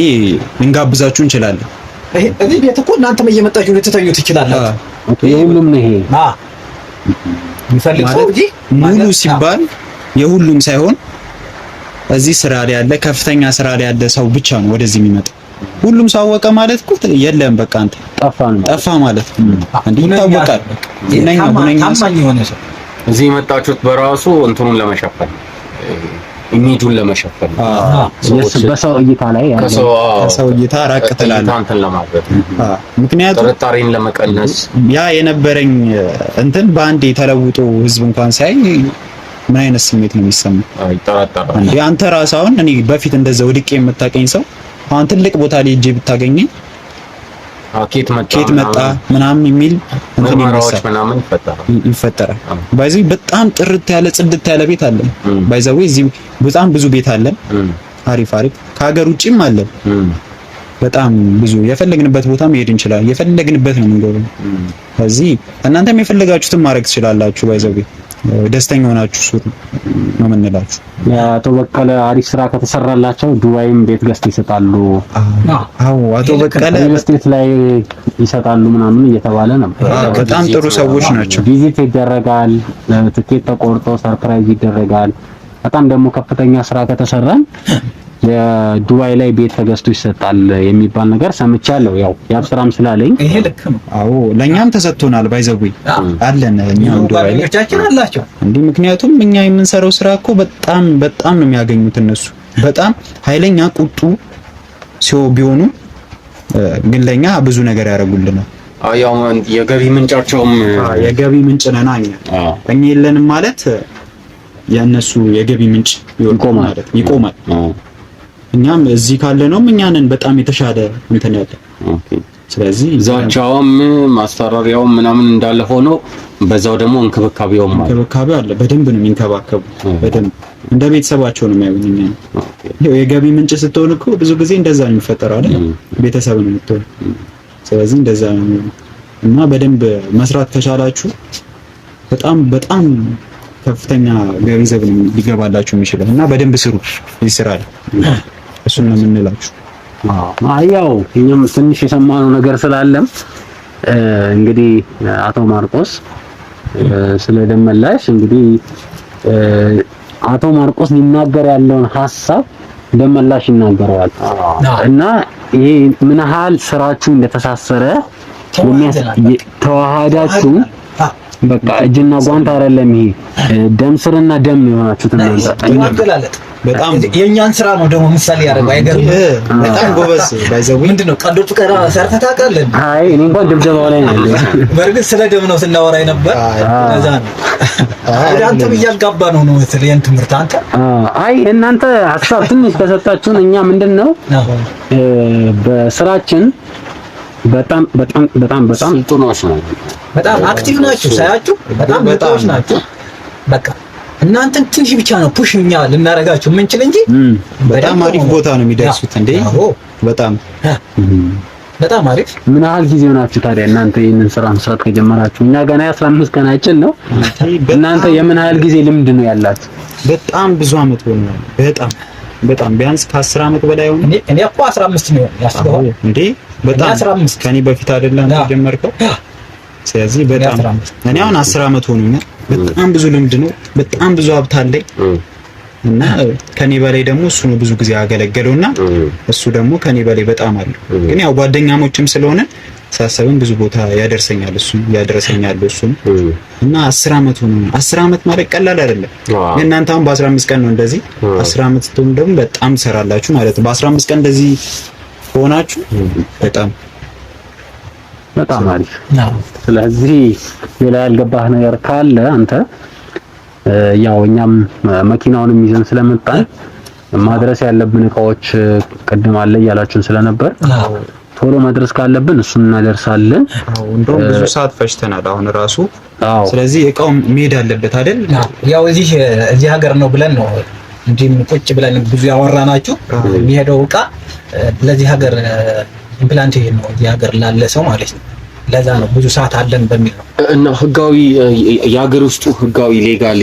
A: ልንጋብዛችሁ እንችላለን።
C: እዚህ ቤት እኮ እናንተም እየመጣችሁ ልትተኙ ትችላላችሁ።
B: የሁሉም ነው ይሄ
C: የሚፈልግ ሰው እንጂ
A: ሙሉ ሲባል የሁሉም ሳይሆን እዚህ ስራ ላይ ያለ ከፍተኛ ስራ ላይ ያለ ሰው ብቻ ነው ወደዚህ የሚመጣው። ሁሉም ሰው አወቀ ማለት እኮ የለም በቃ አንተ ጠፋ ማለት እንዴ ይታወቃል። እነኛ ቡነኛ
C: ሰው
D: እዚህ የመጣችሁት በራሱ እንትኑን ለመሸፈን ኢሜጁን ለመሸፈን
B: በሰው እይታ ላይ
A: ከሰው እይታ ራቅ ትላለህ
D: እንትን ለማድረግ
A: ምክንያቱም
D: ጥርጣሬን ለመቀነስ
A: ያ የነበረኝ እንትን በአንዴ ተለውጦ ህዝብ እንኳን ሳይ ምን አይነት ስሜት ነው የሚሰማው?
D: ይጠራጠራል
A: እንዴ አንተ ራስህ አሁን እኔ በፊት እንደዛ ወድቄ የምታቀኝ ሰው አሁን ትልቅ ቦታ ላይ ሄጄ ብታገኘኝ ኬት መጣ ምናምን የሚል እንትን ይፈጠራል። ባይዘው በጣም ጥርት ያለ ጽድት ያለ ቤት አለ። ባይዘው እዚህ በጣም ብዙ ቤት አለ። አሪፍ ከሀገር ውጪም አለ። በጣም ብዙ የፈለግንበት ቦታ መሄድ እንችላለን። የፈለግንበት ነው የምንገባው። ስለዚህ እናንተም የፈለጋችሁትን ማድረግ ትችላላችሁ። ባይዘው ደስተኛ ሆናችሁ ሱሩ ነው የምንላችሁ።
B: አቶ በቀለ አሪፍ ስራ ከተሰራላቸው ዱባይም ቤት ገዝተው ይሰጣሉ።
A: አዎ አቶ በቀለ
B: ስቴት ላይ ይሰጣሉ ምናምን እየተባለ ነበር።
A: በጣም ጥሩ ሰዎች ናቸው።
B: ቪዚት ይደረጋል፣ ትኬት ተቆርጦ ሰርፕራይዝ ይደረጋል። በጣም ደግሞ ከፍተኛ ስራ ከተሰራን የዱባይ ላይ ቤት ተገዝቶ ይሰጣል የሚባል ነገር ሰምቻለሁ። ያው ያብስራም ስላለኝ
C: ይሄ ልክ ነው።
A: አዎ ለኛም ተሰጥቶናል። ባይዘውኝ አለን እኛም ዱባይ ላይ
C: አላቸው
A: እንዴ። ምክንያቱም እኛ የምንሰራው ስራ እኮ በጣም ነው የሚያገኙት እነሱ በጣም ኃይለኛ ቁጡ ሲው ቢሆኑ ግን ለኛ ብዙ ነገር ያደርጉልናል።
D: ያው የገቢ ምንጫቸውም
A: የገቢ ምንጭ ነና እኛ የለንም ማለት የነሱ የገቢ ምንጭ ይቆማል። እኛም እዚህ ካለ ነው እኛንን በጣም የተሻለ እንትን ያለ። ስለዚህ
D: ዛቻውም ማስፈራሪያውም ምናምን እንዳለ ሆኖ በዛው ደግሞ እንክብካቤውም
A: አለ። በደንብ ነው የሚንከባከቡ። በደንብ እንደ ቤተሰባቸው ነው የሚያዩኝ። የገቢ ምንጭ ስትሆን እኮ ብዙ ጊዜ እንደዛ ነው የሚፈጠረው አይደል? ቤተሰብ ነው የምትሆን። ስለዚህ እንደዛ ነው እና በደንብ መስራት ከቻላችሁ በጣም ከፍተኛ ገንዘብ ነው ሊገባላችሁ የሚችለው እና በደንብ ስሩ ይስራል። እሱን ነው የምንላችሁ።
B: ያው እኛም ትንሽ የሰማነው ነገር ስላለም እንግዲህ አቶ ማርቆስ ስለደመላሽ እንግዲህ አቶ ማርቆስ ሊናገር ያለውን ሐሳብ ደመላሽ ይናገረዋል እና ይሄ ምን ያህል ስራችሁ እንደተሳሰረ ተዋሃዳችሁ በቃ እጅና ጓንት አይደለም ይሄ ደም ስርና ደም የሆናችሁት እናንተ።
C: በጣም የኛን ስራ ነው ደግሞ ምሳሌ ያደርገው አይገርም። በጣም ጎበዝ ባይዘው ምንድነው ቀዶ ፍቀራ ሰርተህ ታውቃለህ?
B: አይ እኔ እንኳን ድብደባው ላይ ነው።
C: በርግጥ ስለ ደም ነው ስናወራ ነበር። ለዛ ነው አንተ እያጋባ ነው መሰለኝ ያን ትምህርት አንተ።
B: አይ እናንተ ሀሳብ ትንሽ ከሰጣችሁን እኛ ምንድነው በስራችን በጣም በጣም በጣም በጣም
D: ጥሩዎች ናቸው።
C: በጣም አክቲቭ ናችሁ ሳያችሁ በጣም ጥሩዎች ናችሁ። በቃ እናንተን ትንሽ ብቻ ነው ፑሽ እኛ ልናረጋችሁ የምንችል እንጂ
A: በጣም አሪፍ ቦታ ነው የሚደርሱት እንዴ። በጣም
C: በጣም አሪፍ።
B: ምን ያህል ጊዜ ሆናችሁ ታዲያ እናንተ ይሄንን ስራ መስራት ከጀመራችሁ? እኛ ገና 15 ቀናችን ነው። እናንተ የምን ያህል ጊዜ ልምድ ነው ያላችሁ?
A: በጣም ብዙ አመት ሆኗል። በጣም ቢያንስ ከ10 አመት በላይ ሆነ።
C: እኔ እኮ 15 ነው ያስበው
A: እንዴ። በጣም 15 ከኔ በፊት አይደለም ተጀመርከው። ስለዚህ በጣም እኔ አሁን 10 አመት ሆኖኛል። በጣም ብዙ ልምድ ነው። በጣም ብዙ ሀብት አለኝ እና ከኔ በላይ ደግሞ እሱ ነው ብዙ ጊዜ ያገለገለውና እሱ ደግሞ ከኔ በላይ በጣም አለ። ግን ያው ጓደኛሞችም ስለሆነ ሳሰብም ብዙ ቦታ ያደርሰኛል እሱ እና 10 አመት ሆኖ 10 አመት ማለት ቀላል አይደለም። እናንተ አሁን በ15 ቀን ነው እንደዚህ 10 አመት ስትሆኑ ደግሞ በጣም ትሰራላችሁ ማለት ነው። በ15 ቀን እንደዚህ ሆናችሁ
B: በጣም አሪፍ። ስለዚህ ሌላ ያልገባህ ነገር ካለ አንተ ያው እኛም መኪናውንም ይዘን ስለመጣን ማድረስ ያለብን እቃዎች ቅድም አለ እያላችሁን ስለነበር ቶሎ መድረስ ካለብን እሱን እናደርሳለን።
A: እንደውም ብዙ ሰዓት ፈጅተናል አሁን ራሱ። ስለዚህ እቃው መሄድ አለበት አይደል?
C: ያው እዚህ ሀገር ነው ብለን ነው እንጂ ቁጭ ብለን ብዙ ያወራናችሁ የሚሄደው እቃ ለዚህ ሀገር ኢምፕላንት ይሄ ነው እዚህ ሀገር ላለ ሰው ማለት ነው። ለዛ ነው ብዙ ሰዓት አለን በሚል ነው።
D: እና ህጋዊ የሀገር ውስጡ ህጋዊ ሌጋሊ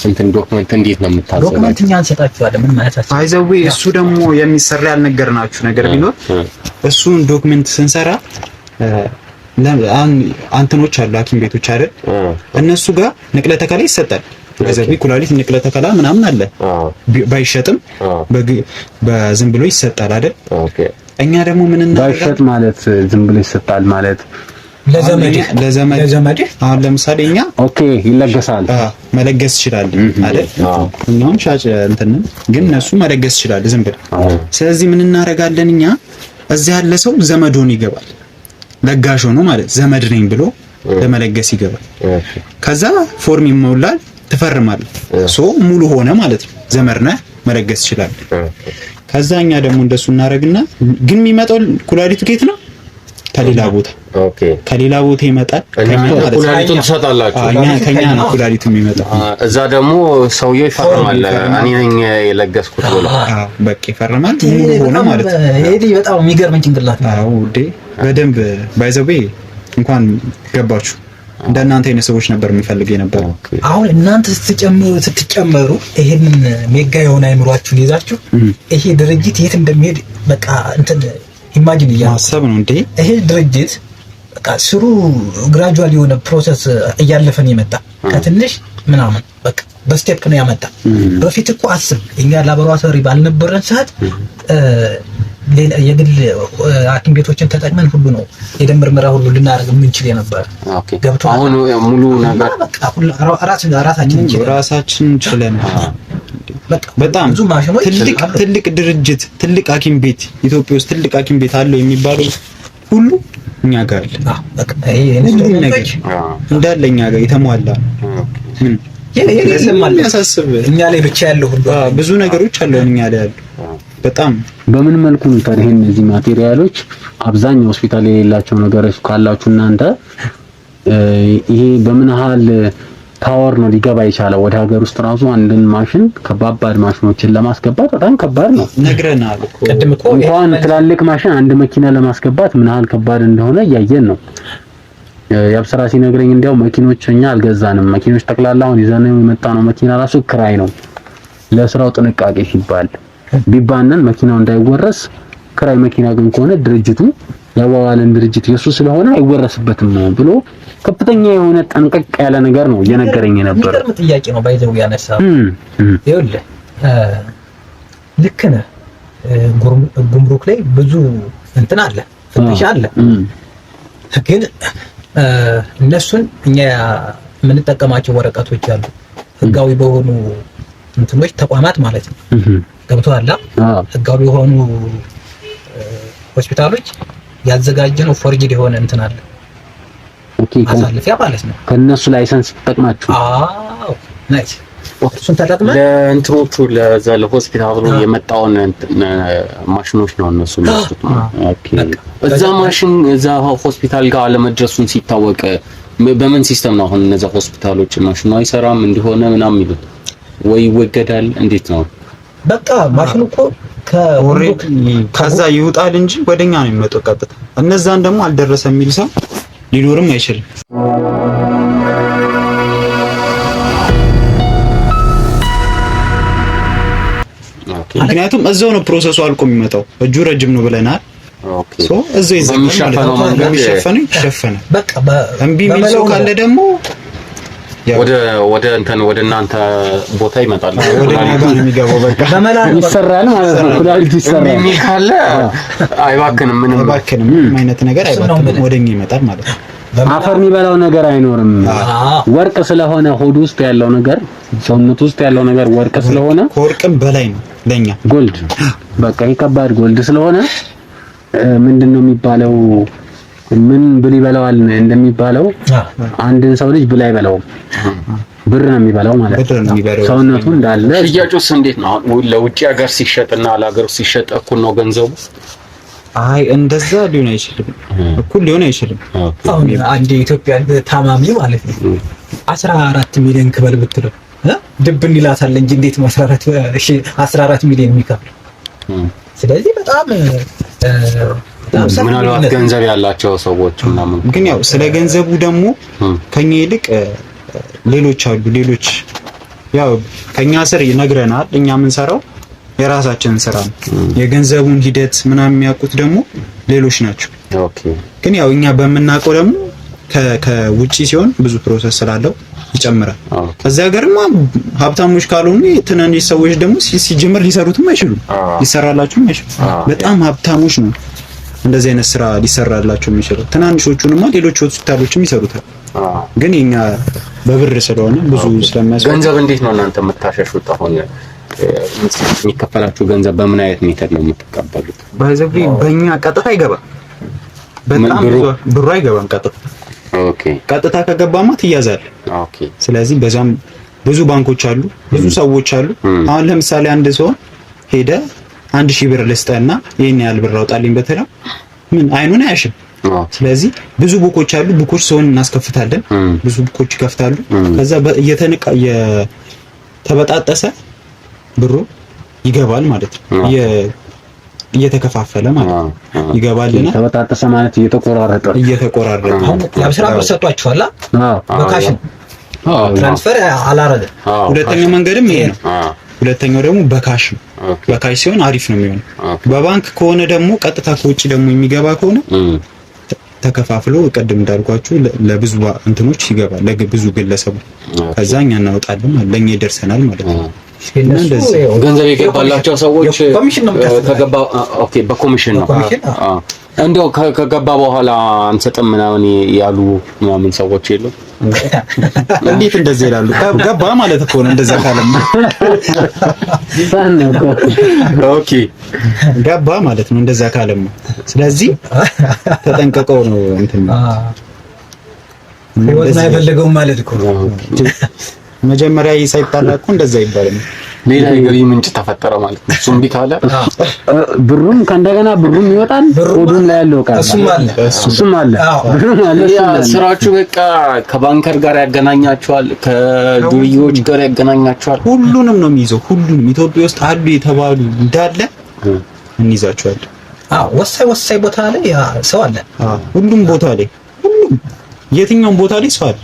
D: እንትን ዶክመንት እንዴት ነው የምታዘጋጁት?
C: ዶክመንት እኛ እንሰጣችኋለን። ምን ማለታችሁ?
A: አይዘዌ እሱ ደግሞ የሚሰራ ያልነገርናችሁ ነገር ቢኖር እሱን ዶክመንት ስንሰራ አንተኖች አሉ ሐኪም ቤቶች አይደል? እነሱ ጋር ንቅለ ተከላ ይሰጣል። አይዘዌ ኩላሊት ንቅለ ተከላ ምናምን አለ። ባይሸጥም በዝም ብሎ ይሰጣል አይደል? እኛ ደግሞ ምን እናደርጋለን?
B: ባይሸጥ ማለት ዝም ብሎ ይሰጣል ማለት
A: ለዘመድ አሁን ለምሳሌ እኛ
B: ኦኬ ይለገሳል
A: መለገስ ይችላል አይደል? እኛም ሻጭ እንትን ግን እነሱ መለገስ ይችላል ዝም ብሎ። ስለዚህ ምን እናደርጋለን? እኛ እዚህ ያለ ሰው ዘመዶን ይገባል፣ ለጋሽ ሆኖ ማለት ዘመድ ነኝ ብሎ ለመለገስ ይገባል። ከዛ ፎርም ይሞላል፣ ትፈርማለህ። ሙሉ ሆነ ማለት ነው። ዘመድ ነህ፣ መለገስ ይችላል። ከዛኛ ደግሞ እንደሱ እናረግና ግን የሚመጣው ኩላሊቱ ከየት ነው? ከሌላ ቦታ። ከሌላ ቦታ ይመጣል።
D: ኩላሊቱን ትሰጣላችሁ?
A: ከኛ ነው ኩላሊቱ የሚመጣው።
D: እዛ ደግሞ ሰውየው ይፈርማል፣ እኔ ነኝ የለገስኩት ብሎ።
A: በቃ ይፈርማል፣ ሙሉ ሆነ ማለት ነው።
C: ይሄ በጣም የሚገርም ጭንቅላት ነው።
A: አዎ እንዴ በደንብ ባይዘው እንኳን ገባችሁ። እንደናንተ አይነት ሰዎች ነበር የሚፈልግ የነበረው።
C: አሁን እናንተ ስትጨመሩ ይሄንን ሜጋ የሆነ አይምሯችሁን ይዛችሁ ይሄ ድርጅት የት እንደሚሄድ በቃ እንትን ኢማጂን
A: ያሰብ ነው እንዴ።
C: ይሄ ድርጅት በቃ ስሩ ግራጁዋል የሆነ ፕሮሰስ እያለፈን የመጣ ከትንሽ ምናምን በቃ በስቴፕ ነው ያመጣ። በፊት እኮ አስብ እኛ ላቦራቶሪ ባልነበረን ሰዓት የግል ሐኪም ቤቶችን ተጠቅመን ሁሉ ነው የደም ምርመራ ሁሉ ልናደርግ የምንችል የነበረ።
D: ገብቶ አሁን ሙሉ ነገር
C: በቃ ራሳችን
A: ችለን በጣም ትልቅ ድርጅት ትልቅ ሐኪም ቤት ኢትዮጵያ ውስጥ ትልቅ ሐኪም ቤት አለው የሚባለው ሁሉ እኛ ጋር አለ። በቃ ሁሉም ነገር እንዳለ እኛ ጋር የተሟላ የሚያሳስብ
C: እኛ ላይ ብቻ ያለው ሁሉ
A: ብዙ ነገሮች አሉ እኛ ላይ ያሉ። በጣም
B: በምን መልኩ ነው ታዲያ እነዚህ ማቴሪያሎች አብዛኛው ሆስፒታል የሌላቸው ነገሮች ካላችሁ እናንተ ይሄ በምን ያህል ፓወር ነው ሊገባ የቻለው ወደ ሀገር ውስጥ? ራሱ አንድን ማሽን ከባባድ ማሽኖችን ለማስገባት በጣም ከባድ ነው።
A: ነግረናል እኮ
B: እንኳን ትላልቅ ማሽን አንድ መኪና ለማስገባት ምን ያህል ከባድ እንደሆነ እያየን ነው። ያብስራ ሲነግረኝ እንዲያው መኪኖች እኛ አልገዛንም፣ መኪኖች ጠቅላላውን ይዘን የመጣነው መኪና ራሱ ክራይ ነው ለስራው ጥንቃቄ ሲባል ቢባነን መኪናው እንዳይወረስ ክራይ መኪና ግን ከሆነ ድርጅቱ ያዋዋለን ድርጅት የሱ ስለሆነ አይወረስበትም ብሎ ከፍተኛ የሆነ ጠንቀቅ ያለ ነገር ነው እየነገረኝ ነበር።
C: የሚገርም ጥያቄ ነው ባይዘው ያነሳው። ይኸውልህ ልክ ነህ። ጉምሩክ ላይ ብዙ እንትን አለ፣ ፍተሻ አለ። ግን እነሱን እኛ የምንጠቀማቸው ወረቀቶች አሉ ህጋዊ በሆኑ እንትኖች ተቋማት ማለት ነው። ገብቶሃል? ህጋዊ የሆኑ ሆስፒታሎች ያዘጋጀነው ፎርጅድ የሆነ እንትን አለ።
B: ኦኬ
C: ማሳለፊያ ማለት ነው።
B: ከነሱ ላይሰንስ ተጠቅማችሁ?
C: አዎ ናይስ። እሱን ተጠቅመን
D: ለእንትኖቹ ለዛ ለሆስፒታሉ የመጣውን ማሽኖች ነው እነሱ የሚወስዱት። ኦኬ እዛ ማሽን እዛ ሆስፒታል ጋር አለመድረሱን ሲታወቅ በምን ሲስተም ነው አሁን እነዛ ሆስፒታሎች ማሽኑ አይሰራም እንዲሆነ ምናምን የሚሉት? ወይ ይወገዳል እንዴት ነው?
C: በቃ ማሽኑ እኮ
A: ከዛ ይውጣል እንጂ ወደኛ ነው የሚመጣው ቀጥታ። እነዛን ደግሞ አልደረሰ የሚል ሰው ሊኖርም አይችልም። ምክንያቱም እዛው ነው ፕሮሰሱ አልቆ የሚመጣው። እጁ ረጅም ነው ብለናል። ኦኬ ሶ እዛው ይሸፈናል። በቃ እምቢ የሚል ሰው ካለ ደግሞ
D: ወደ እናንተ ቦታ ይመጣል።
A: ወደ እኛ ጋር ነው የሚገባው። በቃ
B: ይሰራል ማለት ነው። ኩላሊት ይሰራል
D: የሚል ካለ አይባክንም፣ ምንም
A: አይነት ነገር አይባክንም፣ ወደኛ ይመጣል ማለት ነው።
B: አፈር የሚበላው ነገር አይኖርም። ወርቅ ስለሆነ ሆድ ውስጥ ያለው ነገር ሰውነት ውስጥ ያለው ነገር ወርቅ ስለሆነ
A: ከወርቅም በላይ ነው ለኛ
B: ጎልድ። በቃ የከባድ ጎልድ ስለሆነ ምንድነው የሚባለው? ምን ብል ይበላዋል እንደሚባለው አንድን ሰው ልጅ ብል አይበላውም፣ ብር ነው የሚበላው ማለት ነው። ሰውነቱ እንዳለ
D: ሽያጩስ እንዴት ነው? ለውጭ ሀገር ሲሸጥና ለሀገር ሲሸጥ እኩል ነው ገንዘቡ?
A: አይ እንደዛ ሊሆን አይችልም፣ እኩል ሊሆን አይችልም።
C: አሁን አንድ የኢትዮጵያ ታማሚ ማለት ነው 14 ሚሊዮን ክበል ብትለው ድብን ይላታል እንጂ እንዴት 14 ሚሊዮን የሚከፍል? ስለዚህ በጣም
D: ምናልባት ገንዘብ ያላቸው ሰዎች ምናምን
A: ግን ያው ስለ ገንዘቡ ደግሞ ከኛ ይልቅ ሌሎች አሉ። ሌሎች ያው ከኛ ስር ይነግረናል። እኛ የምንሰራው የራሳችንን ስራ ነው። የገንዘቡን ሂደት ምናምን የሚያውቁት ደግሞ ሌሎች ናቸው።
D: ኦኬ
A: ግን ያው እኛ በምናውቀው ደግሞ ከውጪ ሲሆን ብዙ ፕሮሰስ ስላለው ይጨምራል። እዛ ሀገርማ ሀብታሞች ካልሆኑ ትናንሽ ሰዎች ደግሞ ሲጀምር ሊሰሩትም አይችሉም፣ ሊሰራላቸውም አይችሉም። በጣም ሀብታሞች ነው እንደዚህ አይነት ስራ ሊሰራላቸው የሚችለው። ትናንሾቹንማ ሌሎች ሆስፒታሎችም ይሰሩታል። ግን የኛ በብር ስለሆነ ብዙ ስለሚያስፈልግ
D: ገንዘብ እንዴት ነው እናንተ የምታሸሹት? አሁን የሚከፈላችሁ ገንዘብ በምን አይነት ሜተድ ነው የምትቀበሉት?
A: በእኛ ቀጥታ አይገባም። በጣም ብሩ አይገባም ቀጥታ።
D: ኦኬ
A: ቀጥታ ከገባማ ትያዛለህ።
D: ኦኬ
A: ስለዚህ በዛም ብዙ ባንኮች አሉ፣ ብዙ ሰዎች አሉ። አሁን ለምሳሌ አንድ ሰው ሄደ 1000 ብር ልስጠና ይሄን ያህል ብር አውጣልኝ በተለው ምን አይኑን አያሽም። ስለዚህ ብዙ ቡኮች አሉ። ቡኮች ሰውን እናስከፍታለን። ብዙ ቡኮች ይከፍታሉ። ከዛ የተበጣጠሰ ብሩ ይገባል ማለት ነው። እየተከፋፈለ ማለት ነው ይገባልና
B: ተበጣጠሰ ማለት እየተቆራረጠ
C: ያብስራ በሰጧችኋላ በካሽ ትራንስፈር አላረደ።
A: ሁለተኛው መንገድም ይሄ ነው። ሁለተኛው ደግሞ በካሽ ነው። በካሽ ሲሆን አሪፍ ነው የሚሆነው። በባንክ ከሆነ ደግሞ ቀጥታ ከውጪ ደግሞ የሚገባ ከሆነ ተከፋፍሎ ቅድም እንዳልኳችሁ ለብዙ እንትኖች ይገባል፣ ለብዙ ግለሰቦች። ከዛ እኛ እናወጣለን ማለት ለኛ ይደርሰናል ማለት ነው።
D: ገንዘብ የገባላቸው ሰዎች ከገባ ኦኬ በኮሚሽን ነው። እንደው ከገባ በኋላ አንሰጥም ምናምን ያሉ ምናምን ሰዎች የሉም።
A: እንዴት እንደዚህ ይላሉ? ገባ ማለት እኮ ነው። እንደዛ ካለም ኦኬ ገባ ማለት ነው። እንደዛ ካለም ስለዚህ ተጠንቀቀው ነው እንትን
C: ህይወት ላይ የፈለገው ማለት እኮ
A: መጀመሪያ ሳይጣላ እኮ እንደዛ ይባላል።
D: ሌላ የገቢ ምንጭ ተፈጠረ ማለት ነው። እሱም ቢካለ
B: ብሩም ከእንደገና ብሩም ይወጣል። ኦዱም ላይ ያለው ቃል እሱም አለ።
D: ያ ስራችሁ በቃ ከባንከር ጋር ያገናኛቸዋል፣ ከዱርዬዎች ጋር ያገናኛቸዋል።
A: ሁሉንም ነው የሚይዘው። ሁሉንም ኢትዮጵያ ውስጥ አሉ የተባሉ እንዳለ እንይዛቸዋለን።
C: ወሳኝ ቦታ ላይ ሰው አለ።
A: ሁሉም ቦታ ላይ ሁሉም የትኛውም ቦታ ላይ ሰው አለ።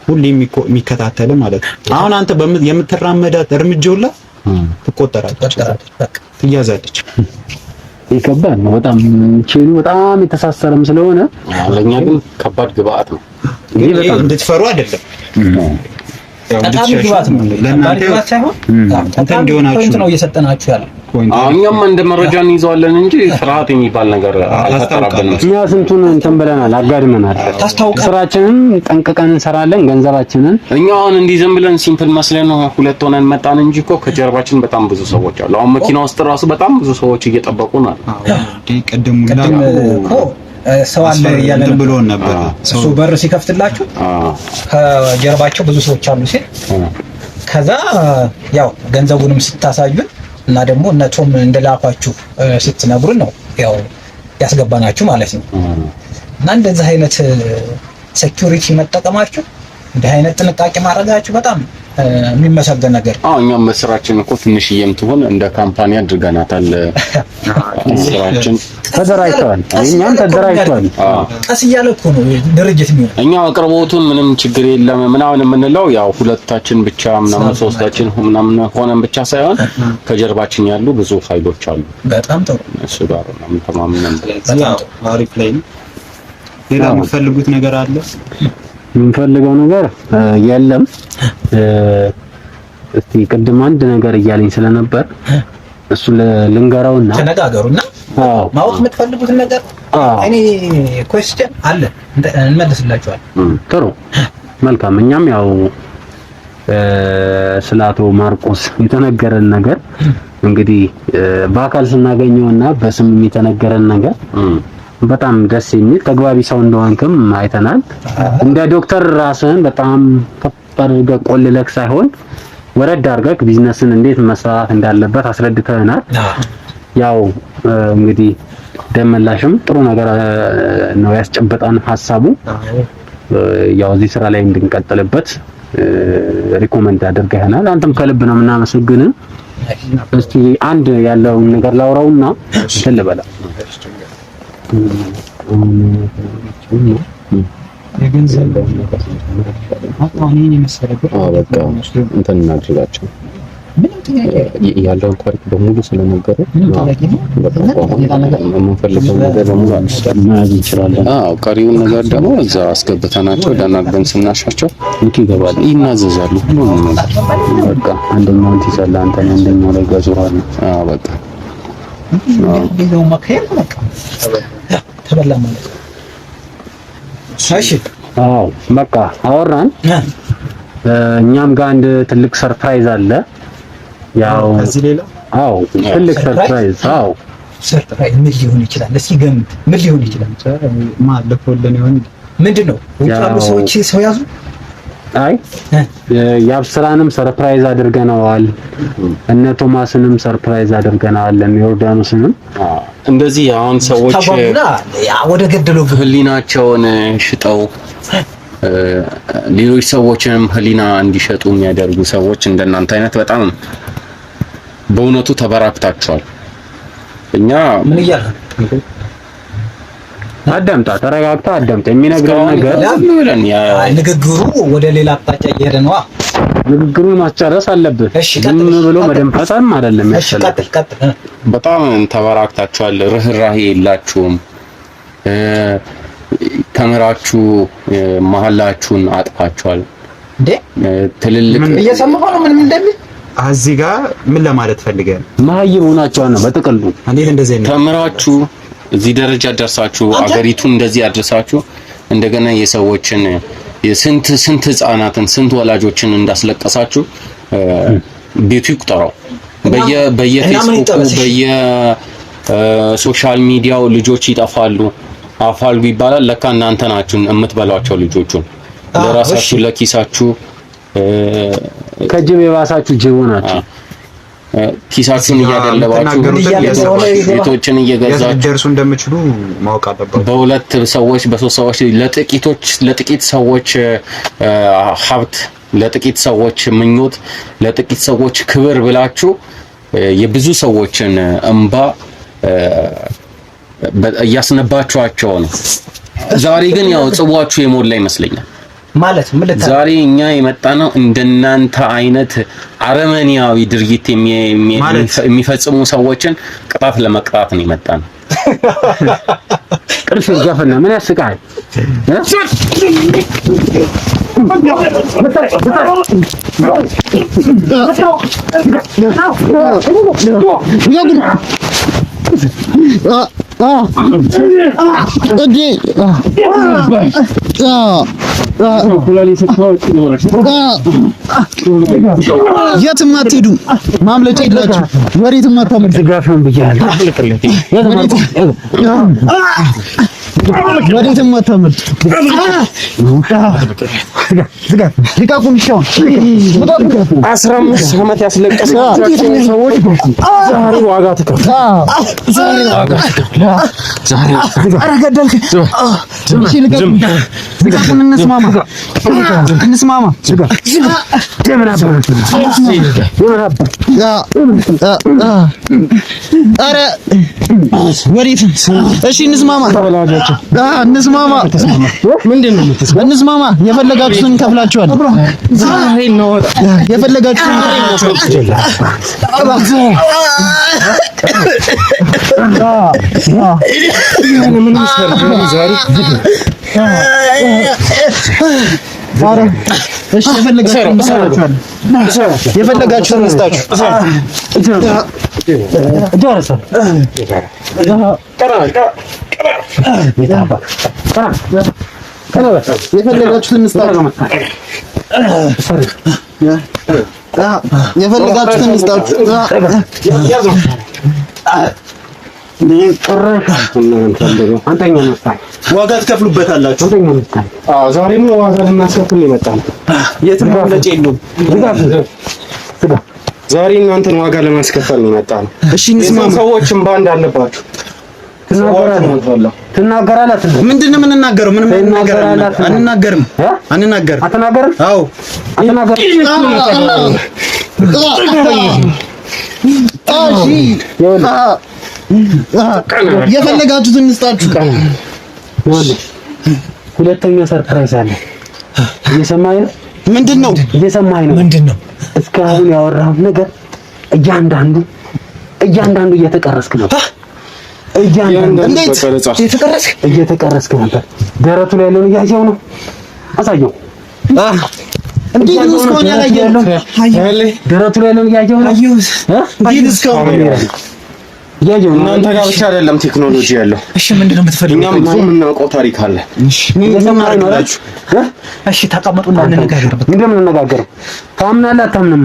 A: ሁሌ የሚከታተል ማለት ነው። አሁን አንተ የምትራመዳት እርምጃውላ ትቆጠራለች፣ ትያዛለች።
B: ይከባድ ነው በጣም ቼኑ በጣም የተሳሰረም ስለሆነ
D: ለኛ ግን ከባድ ግብአት ነው።
A: እንድትፈሩ አይደለም።
C: ጠቃሚ ግባት ነው ለእናንተ ሳይሆን ጠቃሚ ፖይንት ነው እየሰጠናችሁ ያለው።
D: እኛም እንደ መረጃ እንይዘዋለን እንጂ ፍርሃት የሚባል ነገር አልተጠራብንም።
B: እኛ ስንቱን እንትን ብለናል፣ አጋድመናል። ስራችንን ጠንቅቀን እንሰራለን። ገንዘባችንን
D: እኛ አሁን እንዲህ ዝም ብለን ሲምፕል መስለን ሁለት ሆነን መጣን እንጂ እኮ ከጀርባችን በጣም ብዙ ሰዎች አሉ። አሁን መኪና ውስጥ ራሱ በጣም ብዙ ሰዎች እየጠበቁ ነው።
C: ቀደም እኮ ሰው አለ ያለ ብሎ ነበር። እሱ በር ሲከፍትላችሁ ከጀርባቸው ብዙ ሰዎች አሉ ሲል ከዛ ያው ገንዘቡንም ስታሳዩን እና ደግሞ እነቶም እንደላኳችሁ ስትነግሩን ነው ያው ያስገባናችሁ ማለት ነው። እና እንደዚህ አይነት ሴኩሪቲ መጠቀማችሁ እንዲህ አይነት ጥንቃቄ ማድረጋችሁ በጣም የሚመሰገን ነገር።
D: እኛም መስራችን እኮ ትንሽዬም ትሆን እንደ ካምፓኒ አድርገናታል። ስራችን
B: ተደራጅቷል። እኛም ተደራጅቷል።
C: ቀስ እያለ እኮ ነው ድርጅት የሚሆነው።
D: እኛ አቅርቦቱን ምንም ችግር የለም ምናምን የምንለው ያው ሁለታችን ብቻ ምናምን ሶስታችን ምናምን ሆነን ብቻ ሳይሆን ከጀርባችን ያሉ ብዙ ፋይሎች አሉ።
C: በጣም ጥሩ።
D: እሱ ጋር ምናምን ተማምነን
C: በጣም አሪፍ ላይ ነው። ሌላ የምትፈልጉት ነገር አለ?
B: የምንፈልገው ነገር የለም። እስቲ ቅድም አንድ ነገር እያለኝ ስለነበር እሱ ልንገራውና
C: ተነጋገሩና ማወቅ የምትፈልጉት ነገር እኔ ኩዌስቸን አለ እንመልስላችኋለን።
B: ጥሩ መልካም። እኛም ያው ስለ አቶ ማርቆስ የተነገረን ነገር እንግዲህ በአካል ስናገኘውና በስም የተነገረን ነገር በጣም ደስ የሚል ተግባቢ ሰው እንደሆንክም አይተናል። እንደ ዶክተር ራስህን በጣም ከፍ አድርገህ ቆልለክ ሳይሆን ወረድ አድርገህ ቢዝነስን እንዴት መስራት እንዳለበት አስረድተናል። ያው እንግዲህ ደመላሽም ጥሩ ነገር ነው ያስጨበጣን ሐሳቡ። ያው እዚህ ስራ ላይ እንድንቀጥልበት ሪኮመንድ አድርገናል። አንተም ከልብ ነው የምናመሰግንህ። እስቲ አንድ ያለውን ነገር ላውራውና እንትን ልበላ
C: የገንዘብ
D: እንትን እናድርጋቸው ያለውን ታሪክ በሙሉ ስለነገሩ የምንፈልገው ነገር በሙሉ መያዝ እንችላለን። ቀሪውን ነገር ደግሞ እዛ አስገብተናቸው ደናግበን ስናሻቸው ይገባሉ፣ ይናዘዛሉ። ሁሉንም ነገር
B: በቃ አንደኛውን ትይዛለ አንተ አንደኛው ላይ ጋዙራል።
D: በቃ
C: ነው ማከር በቃ ተበላ ማለት ነው። እሺ
B: በቃ አወራን። እኛም ጋር አንድ ትልቅ ሰርፕራይዝ አለ። ያው
C: እዚህ ሌላ
B: ትልቅ ሰርፕራይዝ
C: ሰርፕራይዝ ምን ሊሆን ይችላል? እስኪ ገምት። ምን ሊሆን ይችላል? ማለፈውልን ይሆን? ምንድነው? ውጭ ያሉ ሰዎች ሰው ያዙ?
B: አይ ያብስራንም ሰርፕራይዝ አድርገናል። እነ ቶማስንም ሰርፕራይዝ አድርገናል። ዮርዳኖስንም
D: እንደዚህ አሁን ሰዎች
C: ወደ ገደለው
D: ህሊናቸውን ሽጠው ሌሎች ሰዎችንም ህሊና እንዲሸጡ የሚያደርጉ ሰዎች እንደናንተ አይነት በጣም በእውነቱ ተበራክታቸዋል። እኛ
C: ምን ይያል
B: አዳምጣ፣ ተረጋግታ አዳምጣ። የሚነግረው ነገር
C: ንግግሩ ወደ ሌላ አቅጣጫ እየሄደ ነው።
B: ንግግሩን ማስጨረስ አለብህ። ዝም ብሎ መደንፈሳም አይደለም ያስፈልጋል።
D: በጣም ተበራክታቸዋል። ርህራሄ የላችሁም። ተመራችሁ መሐላችሁን አጥፋችኋል።
C: እንዴ
D: ትልልቅ
C: እየሰማሁ ነው ምን እንደሚል
A: እዚህ ጋር ምን ለማለት ፈልገህ
B: ማህይም ሆናችሁ ነው በጥቅሉ።
A: እንዴት እንደዚህ ነው
D: ተመራችሁ እዚህ ደረጃ ደርሳችሁ አገሪቱን እንደዚህ አድርሳችሁ እንደገና የሰዎችን ስንት ህፃናትን ስንት ወላጆችን እንዳስለቀሳችሁ ቤቱ ይቁጠረው። በየፌስቡኩ በየሶሻል ሚዲያው ልጆች ይጠፋሉ፣ አፋልጉ ይባላል። ለካ እናንተ ናችሁ የምትበሏቸው ልጆቹን ለራሳችሁ ለኪሳችሁ
B: ከጅብ የባሳችሁ ጅብ ናችሁ።
D: ኪሳችሁን እያደለባችሁ ቤቶችን እየገዛችሁ
A: ደርሱ እንደምትችሉ ማወቅ አለባችሁ።
D: በሁለት ሰዎች በሶስት ሰዎች ለጥቂት ሰዎች ሀብት፣ ለጥቂት ሰዎች ምኞት፣ ለጥቂት ሰዎች ክብር ብላችሁ የብዙ ሰዎችን እንባ እያስነባችኋቸው ነው። ዛሬ ግን ያው ጽዋችሁ የሞላ ይመስለኛል።
C: ማለት
D: ዛሬ እኛ የመጣነው እንደናንተ አይነት አረመኔያዊ ድርጊት የሚፈጽሙ ሰዎችን ቅጣት ለመቅጣት ነው የመጣነው።
B: ቅርሽ ገፈና ምን ያስቃል?
C: የትም አትሄዱም፣ ማምለጫ የላችሁ። ወዴትም አታመልጡ። ወዴትም አታመልጡ። ልቀቁን።
D: 15 ዓመት ያስለቀሳችሁ ሰዎች ዛሬ ዋጋ ተከፍሏል።
C: ኧረ ገደልክ። እሺ ልቀቁን፣ እንስማማ። ኧረ ወዴት? እሺ እንስማማ። እንስማማ። የፈለጋችሁትን እንከፍላችኋለን። የፈለጋችሁትን የፈለጋችሁትን እንስጣችሁ። የፈለጋችሁትን እንስጣችሁ። የፈለጋችሁትን እንስጣችሁ። ዋጋ ትከፍሉበታላችሁ።
D: ዛሬም ዋጋ ልናስከፍል ይመጣል።
C: የትም ማምለጫ የለውም።
D: ዛሬ እናንተን ዋጋ ለማስከፈል ነው የመጣ ነው።
C: እሺ እንስማማ።
D: ሰዎችም ባንድ አለባችሁ።
B: ትናገራለህ።
C: ምንድን ነው የምንናገረው? ምንም አንናገርም።
B: አትናገርም?
C: አዎ
B: አትናገርም።
C: የፈለጋችሁትን እንስጣችሁ።
B: ሁለተኛ ሰርፕራይዝ አለ። እየሰማኸኝ ነው?
C: ምንድን ነው?
B: እየሰማኸኝ ነው?
C: ምንድን ነው?
B: እስካሁን ያወራሁት ነገር እያንዳንዱ እየተቀረስክ ነበር።
C: እንዴት
B: እየተቀረስክ ነበር? ደረቱ ላይ ያለውን እያየሁ ነው። አሳየው።
C: እንዴት ነው እስካሁን ያላየኸው?
B: ደረቱ ላይ ያለውን እያየሁ ነው።
D: እናንተ ጋር ብቻ አይደለም ቴክኖሎጂ ያለው።
C: እሺ ምንድነው የምትፈልጉት?
D: እኛም ብዙ የምናውቀው ታሪክ አለ።
C: እሺ ተቀመጡና እንነጋገርበት።
B: ምንድነው የምንነጋገረው? ታምናለህ አታምንም?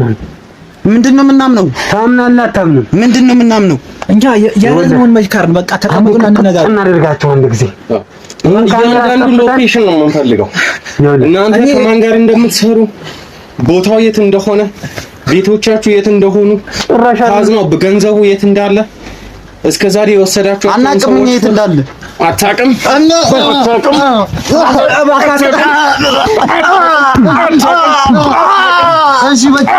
C: ምንድነው የምናምነው?
B: ታምናለህ አታምንም?
C: ምንድነው የምናምነው? እኛ ያለውን መካርን በቃ ተቀመጡና እንነጋገር።
B: እናደርጋቸው አንድ ጊዜ።
D: እያንዳንዱ ሎኬሽን ነው የምንፈልገው። እናንተ ከማን ጋር እንደምትሰሩ፣ ቦታው የት እንደሆነ፣ ቤቶቻችሁ የት እንደሆኑ፣ ካዝናው ገንዘቡ የት እንዳለ እስከ ዛሬ የወሰዳችሁ
C: አናውቅም። የት እንዳለ
D: አታውቅም።
C: እሺ በቃ